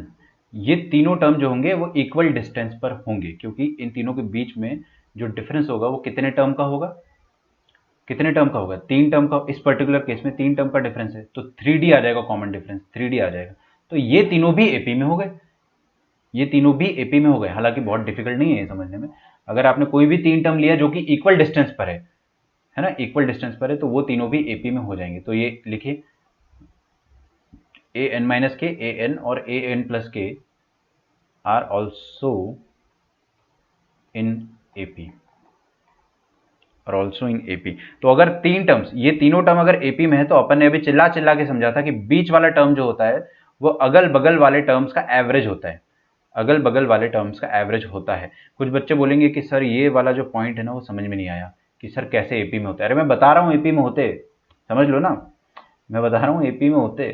ये तीनों टर्म जो होंगे वो इक्वल डिस्टेंस पर होंगे, क्योंकि इन तीनों के बीच में जो डिफरेंस होगा वो कितने टर्म का होगा, कितने टर्म का होगा, 3 टर्म का। इस पर्टिकुलर केस में 3 टर्म का डिफरेंस है, तो 3D आ जाएगा, कॉमन डिफरेंस 3D आ जाएगा। तो ये तीनों भी AP में हो गए, ये तीनों भी AP में हो गए। हालांकि बहुत डिफिकल्ट नहीं है ये समझने में। अगर आपने कोई भी 3 टर्म लिया जो कि इक्वल डिस्टेंस पर है ना, इक्वल डिस्टेंस पर है, तो वो तीनों भी AP में हो जाएंगे। तो ये लिखिए AN माइनस के, AN और AN प्लस के आर ऑल्सो इन AP, और ऑल्सो इन AP। तो अगर 3 टर्म्स, ये तीनों टर्म अगर AP में है, तो अपन ने अभी चिल्ला चिल्ला के समझा था कि बीच वाला टर्म जो होता है वो अगल बगल वाले टर्म्स का एवरेज होता है, अगल बगल वाले टर्म्स का एवरेज होता है। कुछ बच्चे बोलेंगे कि सर ये वाला जो पॉइंट है ना वो समझ में नहीं आया, कि सर कैसे AP में होता है। अरे मैं बता रहा हूँ AP में होते, समझ लो ना, मैं बता रहा हूँ AP में होते,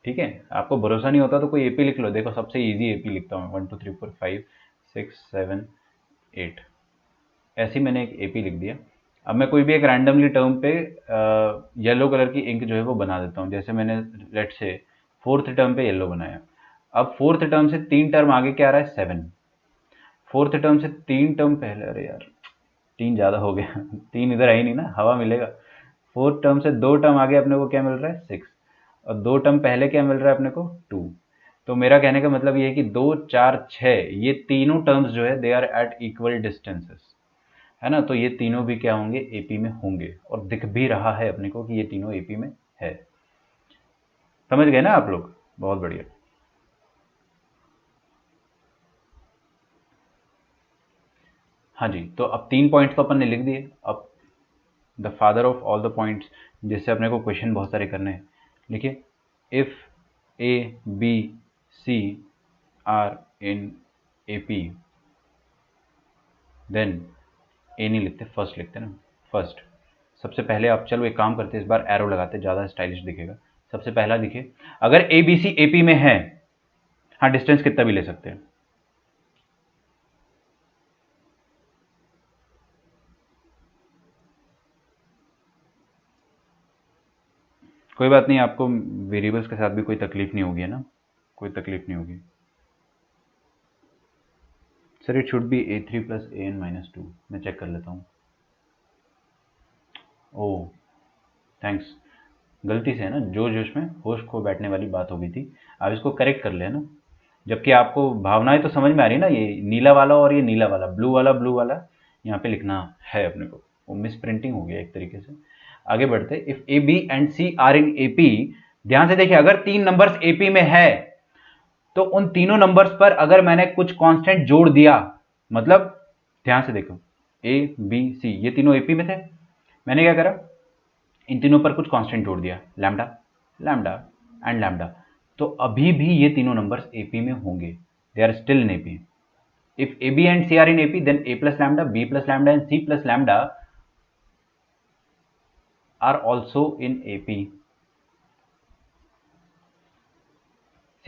ठीक है। आपको भरोसा नहीं होता तो कोई AP लिख लो, देखो सबसे ईजी AP लिखता हूँ, 1 2 3 4 5 6 7 8, ऐसे ही मैंने एक AP लिख दिया। अब मैं कोई भी एक रैंडमली टर्म पे येलो कलर की इंक जो है वो बना देता हूँ, जैसे मैंने लेट से 4th टर्म पे येलो बनाया। अब 4th टर्म से 3 टर्म आगे क्या आ रहा है, 7। 4th टर्म से 3 टर्म पहले, अरे यार 3 ज़्यादा हो गया 3 इधर है ही नहीं ना, हवा मिलेगा। 4th टर्म से 2 टर्म आगे अपने को क्या मिल रहा है, 6, और 2 टर्म पहले क्या मिल रहा है अपने को, 2। तो मेरा कहने का मतलब ये है कि 2 4 6 ये तीनों टर्म्स जो है they are at equal distances, है ना। तो ये तीनों भी क्या होंगे, AP में होंगे, और दिख भी रहा है अपने को कि ये तीनों AP में है। समझ गए ना आप लोग? बहुत बढ़िया। हाँ जी, तो अब 3 पॉइंट्स तो अपन ने लिख दिए। अब the father of all the points, जिससे अपने को क्वेश्चन बहुत सारे करने हैं, लिखिए if ABC are in AP, then A नहीं लिखते, फर्स्ट लिखते ना, फर्स्ट। सबसे पहले आप, चलो एक काम करते हैं, इस बार एरो लगाते, ज़्यादा स्टाइलिश दिखेगा। सबसे पहला देखिए, अगर ABC AP में है, हाँ डिस्टेंस कितना भी ले सकते हैं, कोई बात नहीं, आपको वेरिएबल्स के साथ भी कोई तकलीफ नहीं होगी, है ना, कोई तकलीफ नहीं होगी। Sir it should be A3 plus AN minus 2, मैं चेक कर लेता हूँ। ओह थैंक्स, गलती से है ना, जोश जोश में होश खो बैठने वाली बात हो गई थी। आप इसको करेक्ट कर लेना, जबकि आपको भावनाएं तो समझ में आ रही है ना, ये नीला वाला और ये नीला वाला, ब्लू वाला यहाँ पे लिखना है अपने को, वो मिस प्रिंटिंग हो गया एक तरीके से। आगे बढ़ते, if AB and C are in AP, ध्यान से देखिए, अगर 3 नंबर्स AP में है तो उन तीनों नंबर्स पर अगर मैंने कुछ कांस्टेंट जोड़ दिया, मतलब ध्यान से देखो, ए बी सी ये तीनों एपी में थे, मैंने क्या करा, इन तीनों पर कुछ कांस्टेंट जोड़ दिया, लैम्डा लैम्डा एंड लैम्डा, तो अभी भी ये तीनों नंबर्स एपी में होंगे, they are still in AP. If A B and C are in AP then A plus lambda, B plus lambda and C plus lambda are also in AP.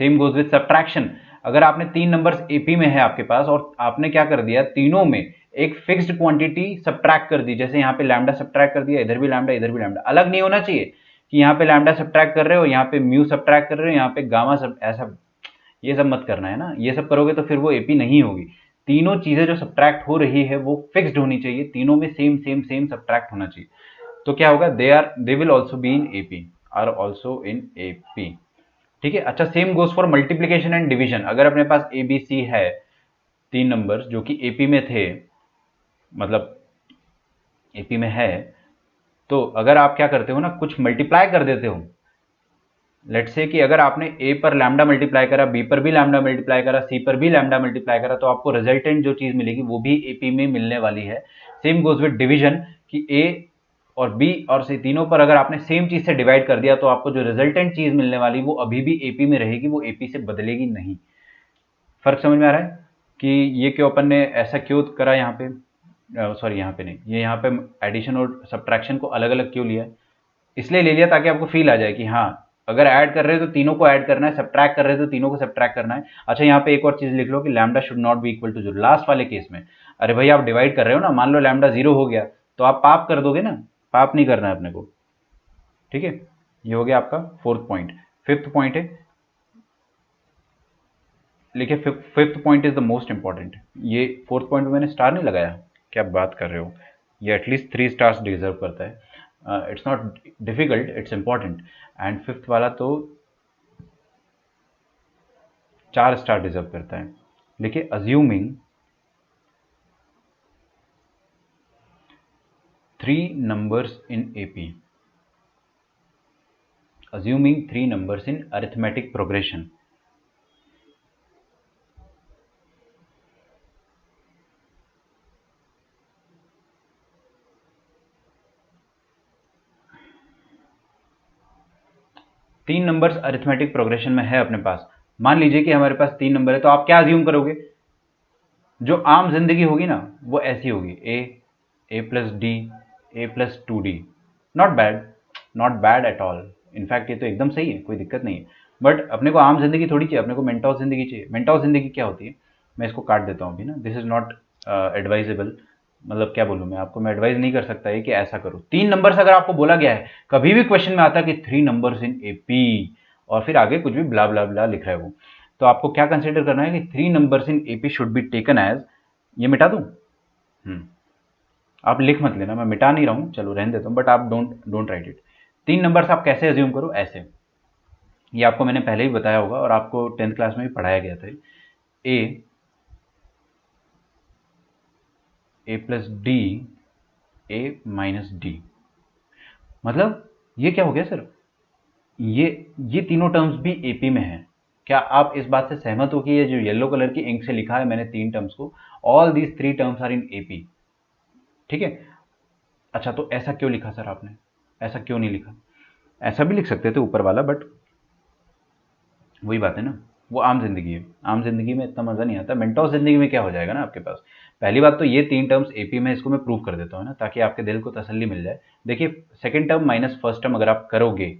Same goes with subtraction. अगर आपने तीन नंबर्स एपी में है आपके पास और आपने क्या कर दिया, तीनों में एक फिक्स्ड क्वांटिटी सब्ट्रैक्ट कर दी, जैसे यहाँ पे लैम्डा सब्ट्रैक्ट कर दिया, इधर भी लैम्डा इधर भी लैम्डा, अलग नहीं होना चाहिए कि यहाँ पे लैम्डा सब्ट्रैक्ट कर रहे हो, यहाँ पे म्यू सब्ट्रैक्ट कर रहे हो, यहाँ पे गामा सब, ऐसा ये सब मत करना है ना, ये सब करोगे तो फिर वो एपी नहीं होगी। तीनों चीजें जो सब्ट्रैक्ट हो रही है वो फिक्स्ड होनी चाहिए, तीनों में सेम सेम सेम सब्ट्रैक्ट होना चाहिए, तो क्या होगा, they will also be in AP, are also in AP. ठीक है। अच्छा, same goes for multiplication and division. अगर अपने पास ए बी सी है, तीन नंबर्स जो कि एपी में थे, मतलब एपी में है, तो अगर आप क्या करते हो ना, कुछ मल्टीप्लाई कर देते हो, लेट्स से कि अगर आपने ए पर लैम्डा मल्टीप्लाई करा, बी पर भी लैम्डा मल्टीप्लाई करा, सी पर भी लैम्डा मल्टीप्लाई करा, तो आपको रिजल्टेंट जो चीज मिलेगी वो भी एपी में मिलने वाली है। सेम गोज विद डिवीजन कि ए और बी और सी तीनों पर अगर आपने सेम चीज से डिवाइड कर दिया, तो आपको जो रिजल्टेंट चीज मिलने वाली वो अभी भी एपी में रहेगी, वो एपी से बदलेगी नहीं। फर्क समझ में आ रहा है कि ये क्यों अपन ने ऐसा क्यों करा यहाँ पे, सॉरी यहाँ पे नहीं, ये यहाँ पे एडिशन और सब्ट्रैक्शन को अलग अलग क्यों लिया है, इसलिए ले लिया ताकि आपको फील आ जाए कि हाँ, अगर ऐड कर रहे हो तो तीनों को ऐड करना है, सब्ट्रैक्ट कर रहे हो तो तीनों को सब्ट्रैक्ट करना है। अच्छा, यहाँ पे एक और चीज लिख लो कि lambda should not be equal to zero, last वाले केस में। अरे भाई आप डिवाइड कर रहे हो ना, मान लो लैम्डा जीरो हो गया तो आप पाप कर दोगे ना, पाप नहीं करना है अपने को। ठीक है, ये हो गया आपका फोर्थ पॉइंट। फिफ्थ पॉइंट है, देखिए fifth point is the most important. ये फोर्थ पॉइंट में मैंने स्टार नहीं लगाया, क्या बात कर रहे हो, ये एटलीस्ट 3 स्टार्स डिजर्व करता है। It's not difficult, it's important. And fifth वाला तो 4 स्टार डिजर्व करता है। देखिए, assuming 3 numbers in AP, assuming 3 numbers in arithmetic progression, तीन नंबर्स अरिथमेटिक प्रोग्रेशन में है अपने पास। मान लीजिए कि हमारे पास 3 नंबर है, तो आप क्या अज्यूम करोगे, जो आम जिंदगी होगी ना वो ऐसी होगी, A plus D, A plus 2d। Not bad, not bad at all, in fact ये तो एकदम सही है, कोई दिक्कत नहीं है। बट अपने को आम जिंदगी थोड़ी चाहिए, अपने को मेंटॉस जिंदगी चाहिए। मेंटॉस जिंदगी क्या होती है, मैं इसको काट देता हूँ अभी ना, दिस इज नॉट एडवाइजेबल, मतलब क्या बोलूँ मैं आपको, मैं एडवाइज नहीं कर सकता है कि ऐसा करो। 3 नंबर्स अगर आपको बोला गया है, कभी भी क्वेश्चन में आता है कि 3 नंबर्स इन एपी और फिर आगे कुछ भी ब्ला ब्ला ब्ला लिख रहा है वो, तो आपको क्या कंसिडर करना है कि 3 numbers in AP should be taken as, ये मिटा दूं, आप लिख मत लेना, मैं मिटा नहीं रहा हूं, चलो रहने देता हूं, बट आप डोंट राइट इट। 3 नंबर्स आप कैसे अज्यूम करो, ऐसे, ये आपको मैंने पहले ही बताया होगा और आपको 10th क्लास में भी पढ़ाया गया था। ए प्लस डी, ए माइनस डी, मतलब ये क्या हो गया सर, ये तीनों टर्म्स भी एपी में है। क्या आप इस बात से सहमत हो कि ये जो येलो कलर की इंक से लिखा है मैंने तीन टर्म्स को, all these 3 terms are in AP. ठीक है। अच्छा, तो ऐसा क्यों लिखा सर आपने, ऐसा क्यों नहीं लिखा, ऐसा भी लिख सकते थे ऊपर वाला, बट वही बात है ना, वो आम जिंदगी है, आम जिंदगी में इतना मजा नहीं आता। मेंटोस जिंदगी में क्या हो जाएगा ना आपके पास, पहली बात तो ये 3 टर्म्स एपी में, इसको मैं प्रूव कर देता हूँ ना, ताकि आपके दिल को तसल्ली मिल जाए। देखिए, second term minus first term अगर आप करोगे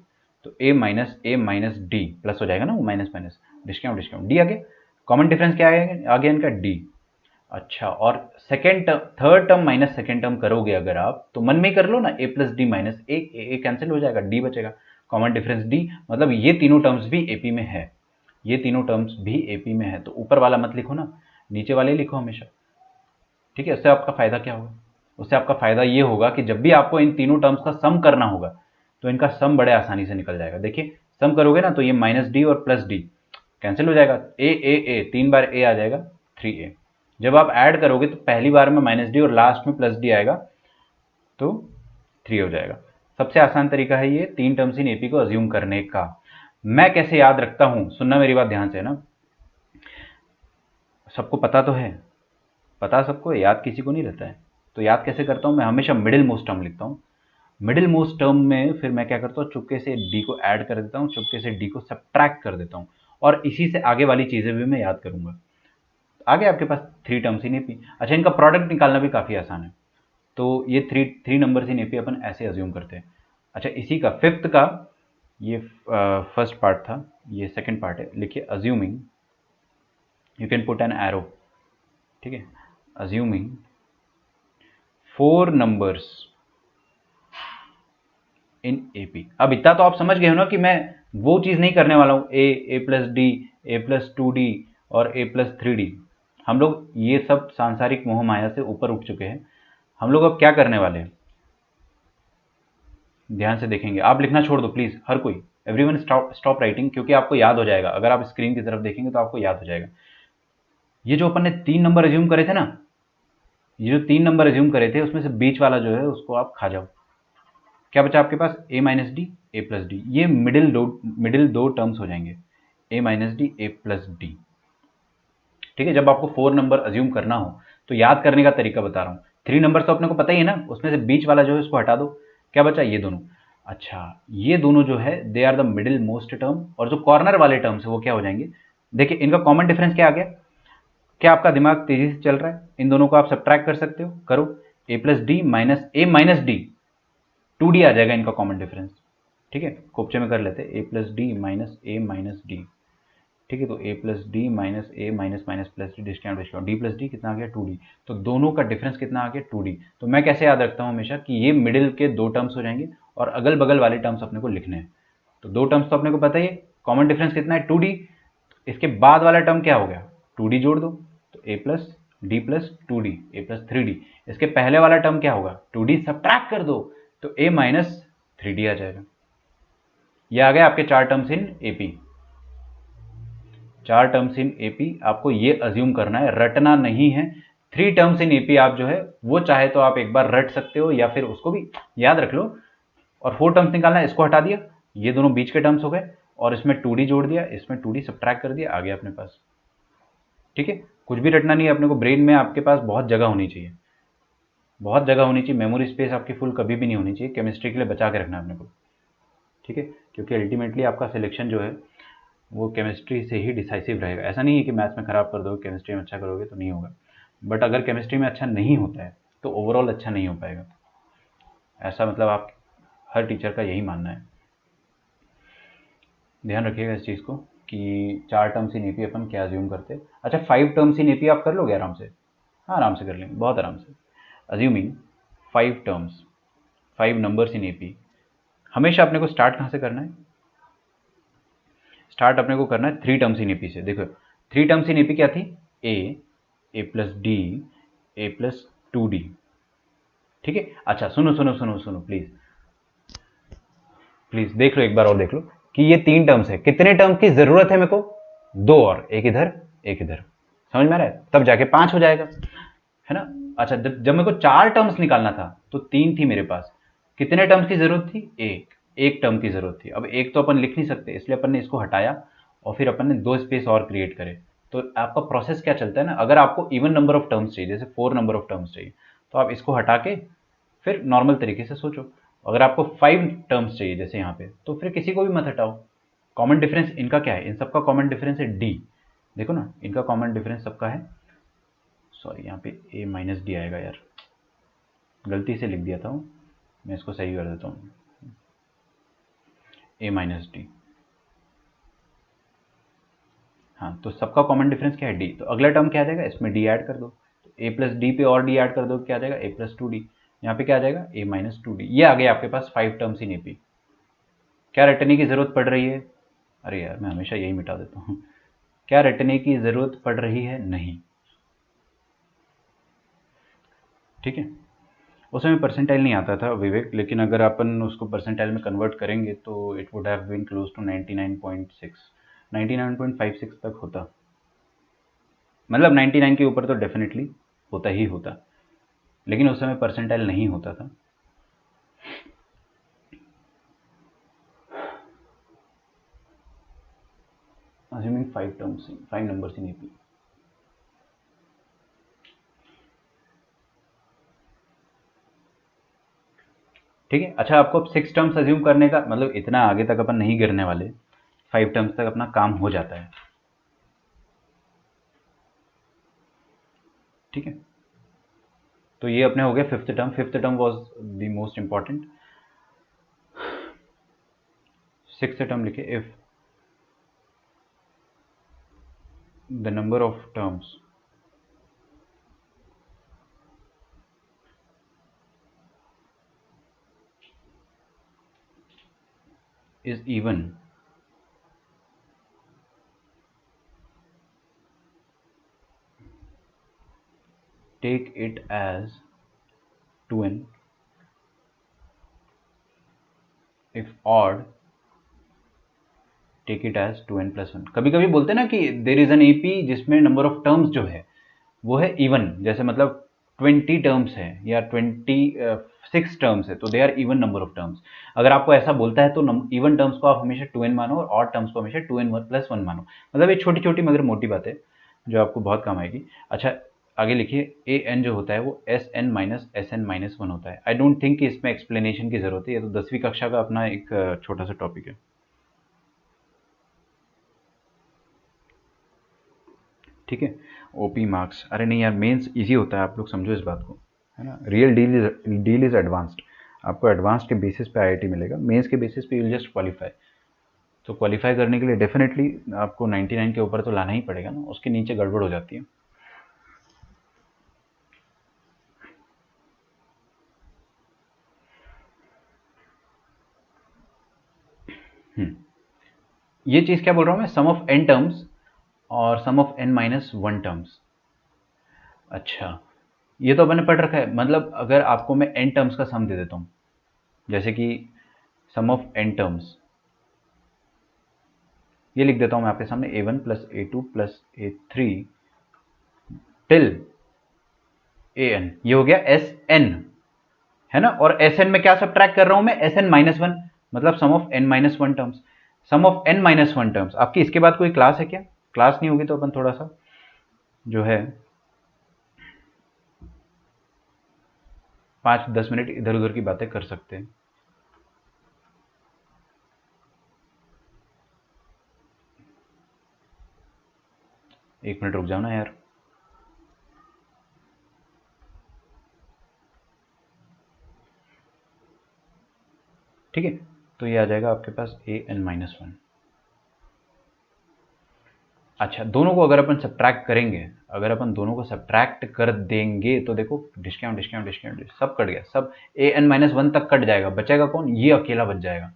तो ए माइनस डी प्लस हो जाएगा ना, वो minus minus discount discount D आ गया, कॉमन डिफरेंस क्या आ गया इनका, डी। अच्छा, और second term, third term minus second term करोगे अगर आप, तो मन में ही कर लो ना, ए प्लस डी माइनस ए कैंसिल हो जाएगा, डी बचेगा, कॉमन डिफरेंस डी, मतलब ये तीनों टर्म्स भी एपी में है, ये तीनों टर्म्स भी एपी में है। तो ऊपर वाला मत लिखो ना, नीचे वाले लिखो हमेशा। ठीक है, उससे आपका फायदा क्या होगा, उससे आपका फायदा ये होगा कि जब भी आपको इन तीनों टर्म्स का सम करना होगा तो इनका सम बड़े आसानी से निकल जाएगा। देखिए, सम करोगे ना तो ये माइनस डी और प्लस डी कैंसिल हो जाएगा, ए 3 बार ए आ जाएगा, 3a। जब आप ऐड करोगे तो पहली बार में माइनस डी और लास्ट में प्लस डी आएगा, तो 3 हो जाएगा। सबसे आसान तरीका है ये 3 टर्म्स इन एपी को अज्यूम करने का। मैं कैसे याद रखता हूं, सुनना मेरी बात ध्यान से ना, सबको पता तो है, पता सबको है, याद किसी को नहीं रहता है। तो याद कैसे करता हूँ मैं, हमेशा मिडिल मोस्ट टर्म लिखता हूँ। मिडिल मोस्ट टर्म में फिर मैं क्या करता हूँ, चुपके से डी को ऐड कर देता हूँ, चुपके से डी को सब्ट्रैक्ट कर देता हूँ, और इसी से आगे वाली चीज़ें भी मैं याद करूँगा। आगे आपके पास 3 टर्म्स इन एपी। अच्छा, इनका प्रोडक्ट निकालना भी काफ़ी आसान है। तो ये थ्री नंबर्स इन एपी अपन ऐसे अज्यूम करते हैं। अच्छा, इसी का फिफ्थ का, ये फर्स्ट पार्ट था, ये सेकंड पार्ट है। लिखिए assuming, you can put an arrow, ठीक है, अज्यूमिंग 4 नंबर्स इन एपी। अब इतना तो आप समझ गए हो ना कि मैं वो चीज़ नहीं करने वाला हूँ, ए plus D, A plus 2D और ए प्लस 3D। हम लोग ये सब सांसारिक मोह माया से ऊपर उठ चुके हैं। हम लोग अब क्या करने वाले हैं, ध्यान से देखेंगे। आप लिखना छोड़ दो प्लीज़, हर कोई, एवरीवन स्टॉप राइटिंग, क्योंकि आपको याद हो जाएगा। अगर आप स्क्रीन की तरफ देखेंगे तो आपको याद हो जाएगा। ये जो अपन ने 3 नंबर एज्यूम करे थे ना, ये जो 3 नंबर एज्यूम करे थे, उसमें से बीच वाला जो है उसको आप खा जाओ। क्या बचा आपके पास, ए minus D, A plus D. ये मिडिल दो टर्म्स हो जाएंगे, ए minus D, A plus D. ठीक है, जब आपको 4 नंबर अज्यूम करना हो तो याद करने का तरीका बता रहा हूँ। 3 नंबर तो अपने को पता ही है ना, उसमें से बीच वाला जो है उसको हटा दो। क्या बचा, ये दोनों। अच्छा, ये दोनों जो है they are the middle most term, और जो कॉर्नर वाले टर्म्स है वो क्या हो जाएंगे। देखिए इनका कॉमन डिफरेंस क्या आ गया। क्या आपका दिमाग तेजी से चल रहा है, इन दोनों को आप सब्ट्रैक्ट कर सकते हो, करो। ए plus D minus A minus D, 2D आ जाएगा इनका कॉमन डिफरेंस। ठीक है, कोपचे में कर लेते हैं, A plus D minus A minus D. ठीक है, तो A plus D minus A minus minus plus D, discount D plus D कितना आ गया, 2D। तो दोनों का डिफरेंस कितना आ गया, 2D। तो मैं कैसे याद रखता हूँ हमेशा कि ये मिडिल के 2 टर्म्स हो जाएंगे और अगल बगल वाले टर्म्स अपने को लिखने हैं। तो 2 टर्म्स तो अपने को पता ही है, कॉमन डिफरेंस कितना है, 2D। इसके बाद वाला टर्म क्या हो गया, 2D जोड़ दो, तो A plus D plus 2D, A plus 3D। इसके पहले वाला टर्म क्या होगा, 2D सब्ट्रैक्ट कर दो, तो ए माइनस 3D आ जाएगा। ये आ गया आपके 4 terms in AP. 4 terms in AP आपको ये अज्यूम करना है, रटना नहीं है। 3 टर्म्स इन एपी आप जो है वो चाहे तो आप एक बार रट सकते हो या फिर उसको भी याद रख लो। और 4 टर्म्स निकालना है, इसको हटा दिया, ये दोनों बीच के टर्म्स हो गए, और इसमें 2D जोड़ दिया, इसमें 2D सब्ट्रैक्ट कर दिया, आ गया अपने पास। ठीक है, कुछ भी रटना नहीं है अपने को, ब्रेन में आपके पास बहुत जगह होनी चाहिए, बहुत जगह होनी चाहिए। मेमोरी स्पेस आपकी फुल कभी भी नहीं होनी चाहिए, केमिस्ट्री के लिए बचा के रखना है अपने को। ठीक है, क्योंकि अल्टीमेटली आपका सिलेक्शन जो है वो केमिस्ट्री से ही डिसाइसिव रहेगा। ऐसा नहीं है कि मैथ्स में खराब कर दोगे, केमिस्ट्री में अच्छा करोगे तो नहीं होगा। बट अगर केमिस्ट्री में अच्छा नहीं होता है तो ओवरऑल अच्छा नहीं हो पाएगा। ऐसा मतलब आप, हर टीचर का यही मानना है। ध्यान रखिएगा इस चीज़ को कि 4 टर्म्स इन एपी अपन क्या अज्यूम करते हैं। अच्छा, 5 टर्म्स इन एपी आप कर लोगे आराम से। हाँ, आराम से कर लेंगे, बहुत आराम से। Assuming 5 terms, 5 numbers in AP. हमेशा अपने को स्टार्ट कहाँ से करना है, स्टार्ट अपने को करना है 3 टर्म्स इन एपी से। देखो 3 टर्म्स इन एपी क्या थी, ए plus D, A plus 2D। ठीक है, अच्छा सुनो सुनो सुनो सुनो प्लीज, प्लीज देख लो एक बार और देख लो कि ये 3 टर्म्स है, कितने टर्म की जरूरत है मेरे को, 2, और एक इधर एक इधर। समझ में आ रहा है, तब जाके 5 हो जाएगा, है ना। अच्छा, जब मेरे को 4 टर्म्स निकालना था तो 3 थी मेरे पास, कितने टर्म्स की जरूरत थी, एक टर्म की जरूरत थी। अब एक तो अपन लिख नहीं सकते, इसलिए अपन ने इसको हटाया और फिर अपन ने 2 स्पेस और क्रिएट करे। तो आपका प्रोसेस क्या चलता है ना, अगर आपको इवन नंबर ऑफ टर्म्स चाहिए, जैसे 4 नंबर ऑफ टर्म्स चाहिए, तो आप इसको हटा के फिर नॉर्मल तरीके से सोचो। अगर आपको 5 टर्म्स चाहिए जैसे यहाँ पे, तो फिर किसी को भी मत हटाओ। कॉमन डिफरेंस इनका क्या है, इन सबका कॉमन डिफरेंस है डी। देखो ना, इनका कॉमन डिफरेंस सबका है, सॉरी यहाँ पे ए माइनस डी आएगा यार, गलती से लिख दिया था हूँ, मैं इसको सही कर देता हूँ, ए माइनस डी। हाँ, तो सबका कॉमन डिफरेंस क्या है, डी। तो अगला टर्म क्या आ जाएगा, इसमें डी ऐड कर दो, तो ए प्लस डी पे और डी ऐड कर दो, क्या आ जाएगा, ए प्लस 2D। यहाँ पे क्या आ जाएगा, ए माइनस 2D। ये आ गया आपके पास 5 टर्म्स इन एपी। क्या रटने की जरूरत पड़ रही है, अरे यार मैं हमेशा यही मिटा देता हूँ। क्या रटने की जरूरत पड़ रही है, नहीं। ठीक है, उस समय परसेंटाइल नहीं आता था विवेक, लेकिन अगर अपन उसको परसेंटाइल में कन्वर्ट करेंगे तो it would have been close to 99.6, 99.56 तक होता। मतलब 99 के ऊपर तो डेफिनेटली होता ही होता, लेकिन उस समय परसेंटाइल नहीं होता था। assuming 5 terms, 5 numbers in AP। ठीक है। अच्छा, आपको अब 6 टर्म्स अज्यूम करने का मतलब इतना आगे तक अपन नहीं गिरने वाले, 5 टर्म्स तक अपना काम हो जाता है। ठीक है, तो ये अपने हो गया fifth term. Fifth term was the most important. Sixth term लिखे, if the number of terms is even, take it as 2n, if odd take it as 2n+1। कभी कभी बोलते हैं ना कि देर इज एन एपी जिसमें नंबर ऑफ टर्म्स जो है वो है इवन, जैसे मतलब 20 टर्म्स है या 26 टर्म्स है, तो they are even number of terms. अगर आपको ऐसा बोलता है तो इवन टर्म्स को आप हमेशा 2n मानो और ऑड टर्म्स को हमेशा 2n+1 मानो। मतलब ये छोटी छोटी मगर मोटी बातें जो आपको बहुत काम आएगी। अच्छा, आगे लिखिए, ए एन जो होता है वो S N minus S N minus one होता है। आई डोंट थिंक कि इसमें एक्सप्लेनेशन की जरूरत है, ये तो 10वीं कक्षा का अपना एक छोटा सा टॉपिक है। ठीक है, ओपी मार्क्स, अरे नहीं यार, मेंस इजी होता है, आप लोग समझो इस बात को, है ना। Real deal is advanced. आपको एडवांस के बेसिस पे आईआईटी मिलेगा, मेंस के बेसिस पे यू जस्ट क्वालिफाई। तो क्वालिफाई करने के लिए डेफिनेटली आपको 99 के ऊपर तो लाना ही पड़ेगा ना, उसके नीचे गड़बड़ हो जाती है। ये चीज़ क्या बोल रहा हूँ मैं, सम ऑफ n टर्म्स और सम ऑफ n-1 टर्म्स। अच्छा, ये तो अपन ने पढ़ रखा है। मतलब अगर आपको मैं n टर्म्स का सम दे देता हूँ, जैसे कि सम ऑफ n टर्म्स, ये लिख देता हूँ मैं आपके सामने, a1 plus a2 plus a3 till an, ये हो गया Sn, है ना। और Sn में क्या सब्ट्रैक्ट कर रहा हूं मैं, Sn-1, मतलब sum of n-1 terms. Sum of n-1 terms, आपकी इसके बाद कोई क्लास है क्या? क्लास नहीं होगी तो अपन थोड़ा सा जो है 5-10 मिनट इधर उधर की बातें कर सकते हैं। एक मिनट रुक जाओ ना यार। ठीक है, तो ये आ जाएगा आपके पास an-1। अच्छा, दोनों को अगर अपन सब्ट्रैक्ट करेंगे, अगर अपन दोनों को सब्ट्रैक्ट कर देंगे तो देखो डिस्काउंट डिस्काउंट डिस्काउंट सब कट गया, सब an-1 तक कट जाएगा, बचेगा कौन, ये अकेला बच जाएगा।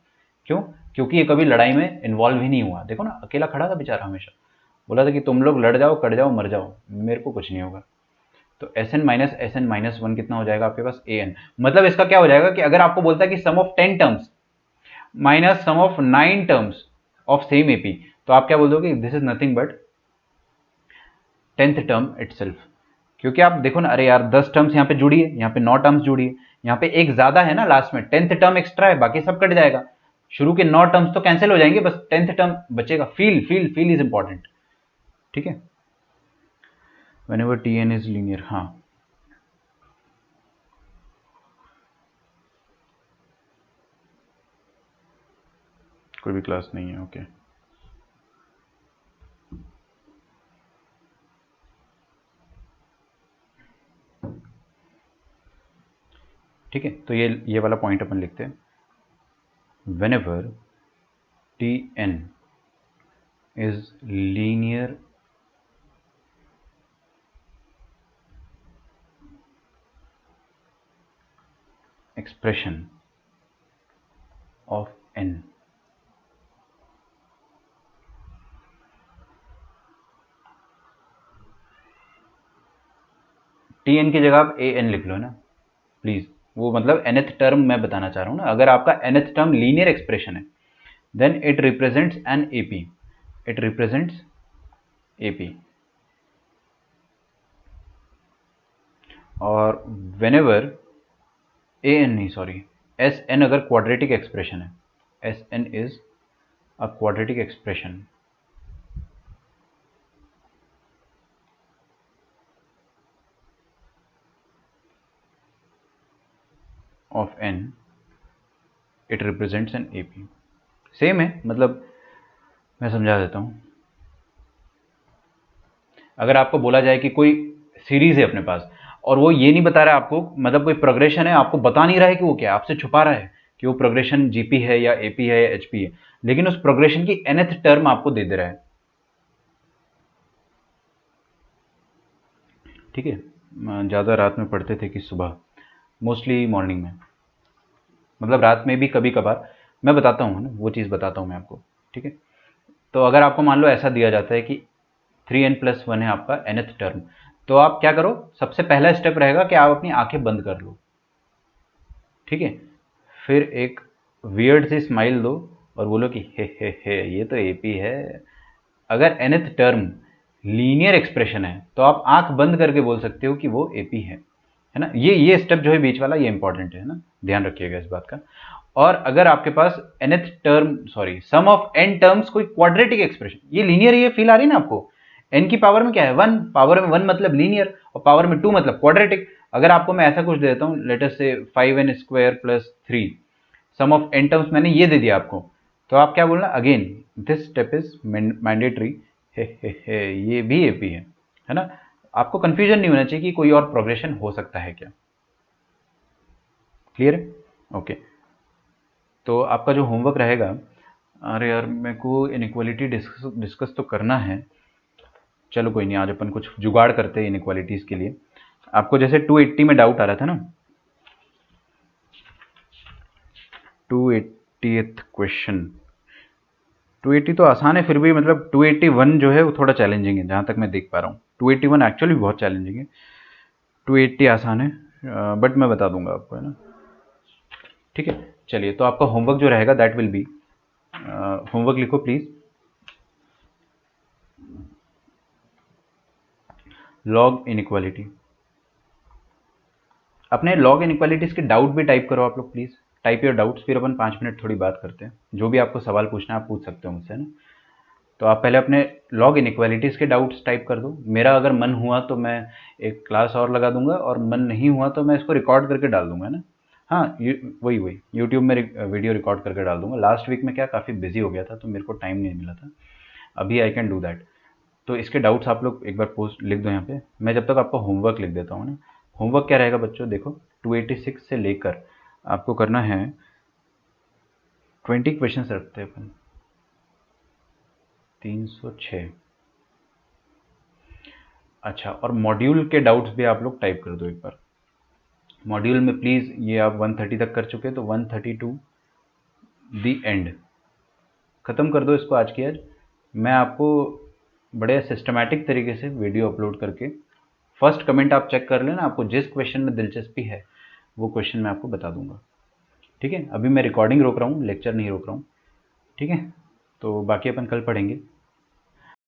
क्यों? क्योंकि ये कभी लड़ाई में इन्वॉल्व ही नहीं हुआ। देखो ना, अकेला खड़ा था बेचारा, हमेशा बोला था कि तुम लोग लड़ जाओ, कट जाओ, मर जाओ, मेरे को कुछ नहीं होगा। तो Sn-1 कितना हो जाएगा आपके पास, an। मतलब इसका क्या हो जाएगा कि अगर आपको बोलता है कि sum of 10 terms minus sum of 9 terms of same AP, तो आप क्या बोल दोगे, this is nothing but 10th term itself. क्योंकि आप देखो ना, अरे यार 10 टर्म्स यहाँ पे जुड़ी है, यहाँ पे 9 टर्म्स जुड़ी है, यहाँ पे एक ज्यादा है ना, लास्ट में 10th टर्म एक्स्ट्रा है, बाकी सब कट जाएगा। शुरू के 9 टर्म्स तो कैंसिल हो जाएंगे, बस 10th टर्म बचेगा। Feel feel feel is important. ठीक है, whenever Tn is linear, हाँ। कोई भी क्लास नहीं है, ओके। ठीक है, तो ये वाला पॉइंट अपन लिखते हैं, whenever Tn is linear expression of n, Tn की जगह आप an लिख लो ना प्लीज। वो मतलब nth टर्म मैं बताना चाह रहा हूँ ना, अगर आपका nth टर्म लीनियर एक्सप्रेशन है, then it represents an AP, it represents AP. और वेनेवर an नहीं, सॉरी, Sn अगर क्वाड्रेटिक एक्सप्रेशन है, Sn is a quadratic expression of n, it represents an AP. Same है, मतलब मैं समझा देता हूँ। अगर आपको बोला जाए कि कोई सीरीज है अपने पास और वो ये नहीं बता रहा है आपको, मतलब कोई प्रोग्रेशन है, आपको बता नहीं रहा है कि वो क्या है, आपसे छुपा रहा है कि वो प्रोग्रेशन जीपी है या एपी है या एचपी है, लेकिन उस प्रोग्रेशन की nth टर्म आपको दे दे रहा है, ठीक है। ज़्यादा रात में पढ़ते थे कि सुबह? मोस्टली मॉर्निंग में, मतलब रात में भी कभी कभार। मैं बताता हूँ ना, वो चीज़ बताता हूँ मैं आपको, ठीक है। तो अगर आपको मान लो ऐसा दिया जाता है कि 3n+1 है आपका nth टर्म, तो आप क्या करो, सबसे पहला स्टेप रहेगा कि आप अपनी आंखें बंद कर लो, ठीक है। फिर एक वियर्ड सी स्माइल दो और बोलो कि हे ये तो एपी है। अगर nth टर्म लीनियर एक्सप्रेशन है तो आप आंख बंद करके बोल सकते हो कि वो एपी है ना। ये स्टेप जो है बीच वाला, ये इंपॉर्टेंट है ना, ध्यान रखिएगा इस बात का। और अगर आपके पास nth term, sorry, sum of n terms कोई क्वाड्रेटिक एक्सप्रेशन, ये लीनियर, ये फील आ रही है ना आपको, n की पावर में क्या है 1, पावर में 1 मतलब लीनियर, और पावर में 2 मतलब क्वाड्रेटिक। अगर आपको मैं ऐसा कुछ देता हूँ, लेट अस से 5n² + 3, some of n terms मैंने ये दे दिया आपको, तो आप क्या बोलना, again this step is mandatory, ये भी एपी है ना। आपको कंफ्यूजन नहीं होना चाहिए कि कोई और प्रोग्रेशन हो सकता है क्या। क्लियर है? ओके। तो आपका जो होमवर्क रहेगा, अरे यार मेरे को इनइक्वालिटी डिस्कस तो करना है, चलो कोई नहीं, आज अपन कुछ जुगाड़ करते हैं इनइक्वालिटीज़ के लिए। आपको जैसे 280 में डाउट आ रहा था ना, 280th क्वेश्चन, 280 तो आसान है, फिर भी मतलब 281 जो है वो थोड़ा चैलेंजिंग है, जहाँ तक मैं देख पा रहा हूँ। 281 एक्चुअली बहुत चैलेंजिंग है, 280 आसान है, बट मैं बता दूंगा आपको, है ना, ठीक है। चलिए, तो आपका होमवर्क जो रहेगा दैट विल बी, होमवर्क लिखो प्लीज, लॉग इनइक्वालिटी। अपने लॉग इनइक्वालिटीज के डाउट भी टाइप करो आप लोग प्लीज, टाइप योर डाउट्स, फिर अपन 5 मिनट थोड़ी बात करते हैं। जो भी आपको सवाल पूछना है आप पूछ सकते हो मुझसे, है ना। तो आप पहले अपने लॉग इनइक्वालिटीज के डाउट्स टाइप कर दो। मेरा अगर मन हुआ तो मैं एक क्लास और लगा दूंगा, और मन नहीं हुआ तो मैं इसको रिकॉर्ड करके डाल दूंगा, है ना। हाँ, वही यूट्यूब में वीडियो रिकॉर्ड करके डाल दूंगा। लास्ट वीक में क्या काफ़ी बिजी हो गया था तो मेरे को टाइम नहीं मिला था, अभी आई कैन डू दैट। तो इसके डाउट्स आप लोग एक बार पोस्ट लिख दो यहाँ पे, मैं जब तक आपका होमवर्क लिख देता हूँ ना। होमवर्क क्या रहेगा बच्चों, देखो 286 से लेकर आपको करना है 20 क्वेश्चन रखते हैं अपन, 306। अच्छा, और मॉड्यूल के डाउट्स भी आप लोग टाइप कर दो एक बार। मॉड्यूल में प्लीज़, ये आप 130 तक कर चुके हैं तो 132 दी एंड ख़त्म कर दो इसको आज की आज। मैं आपको बड़े सिस्टमैटिक तरीके से वीडियो अपलोड करके, फर्स्ट कमेंट आप चेक कर लेना, आपको जिस क्वेश्चन में दिलचस्पी है वो क्वेश्चन मैं आपको बता दूंगा, ठीक है। अभी मैं रिकॉर्डिंग रोक रहा हूँ, लेक्चर नहीं रोक रहा हूँ, ठीक है। तो बाकी अपन कल पढ़ेंगे।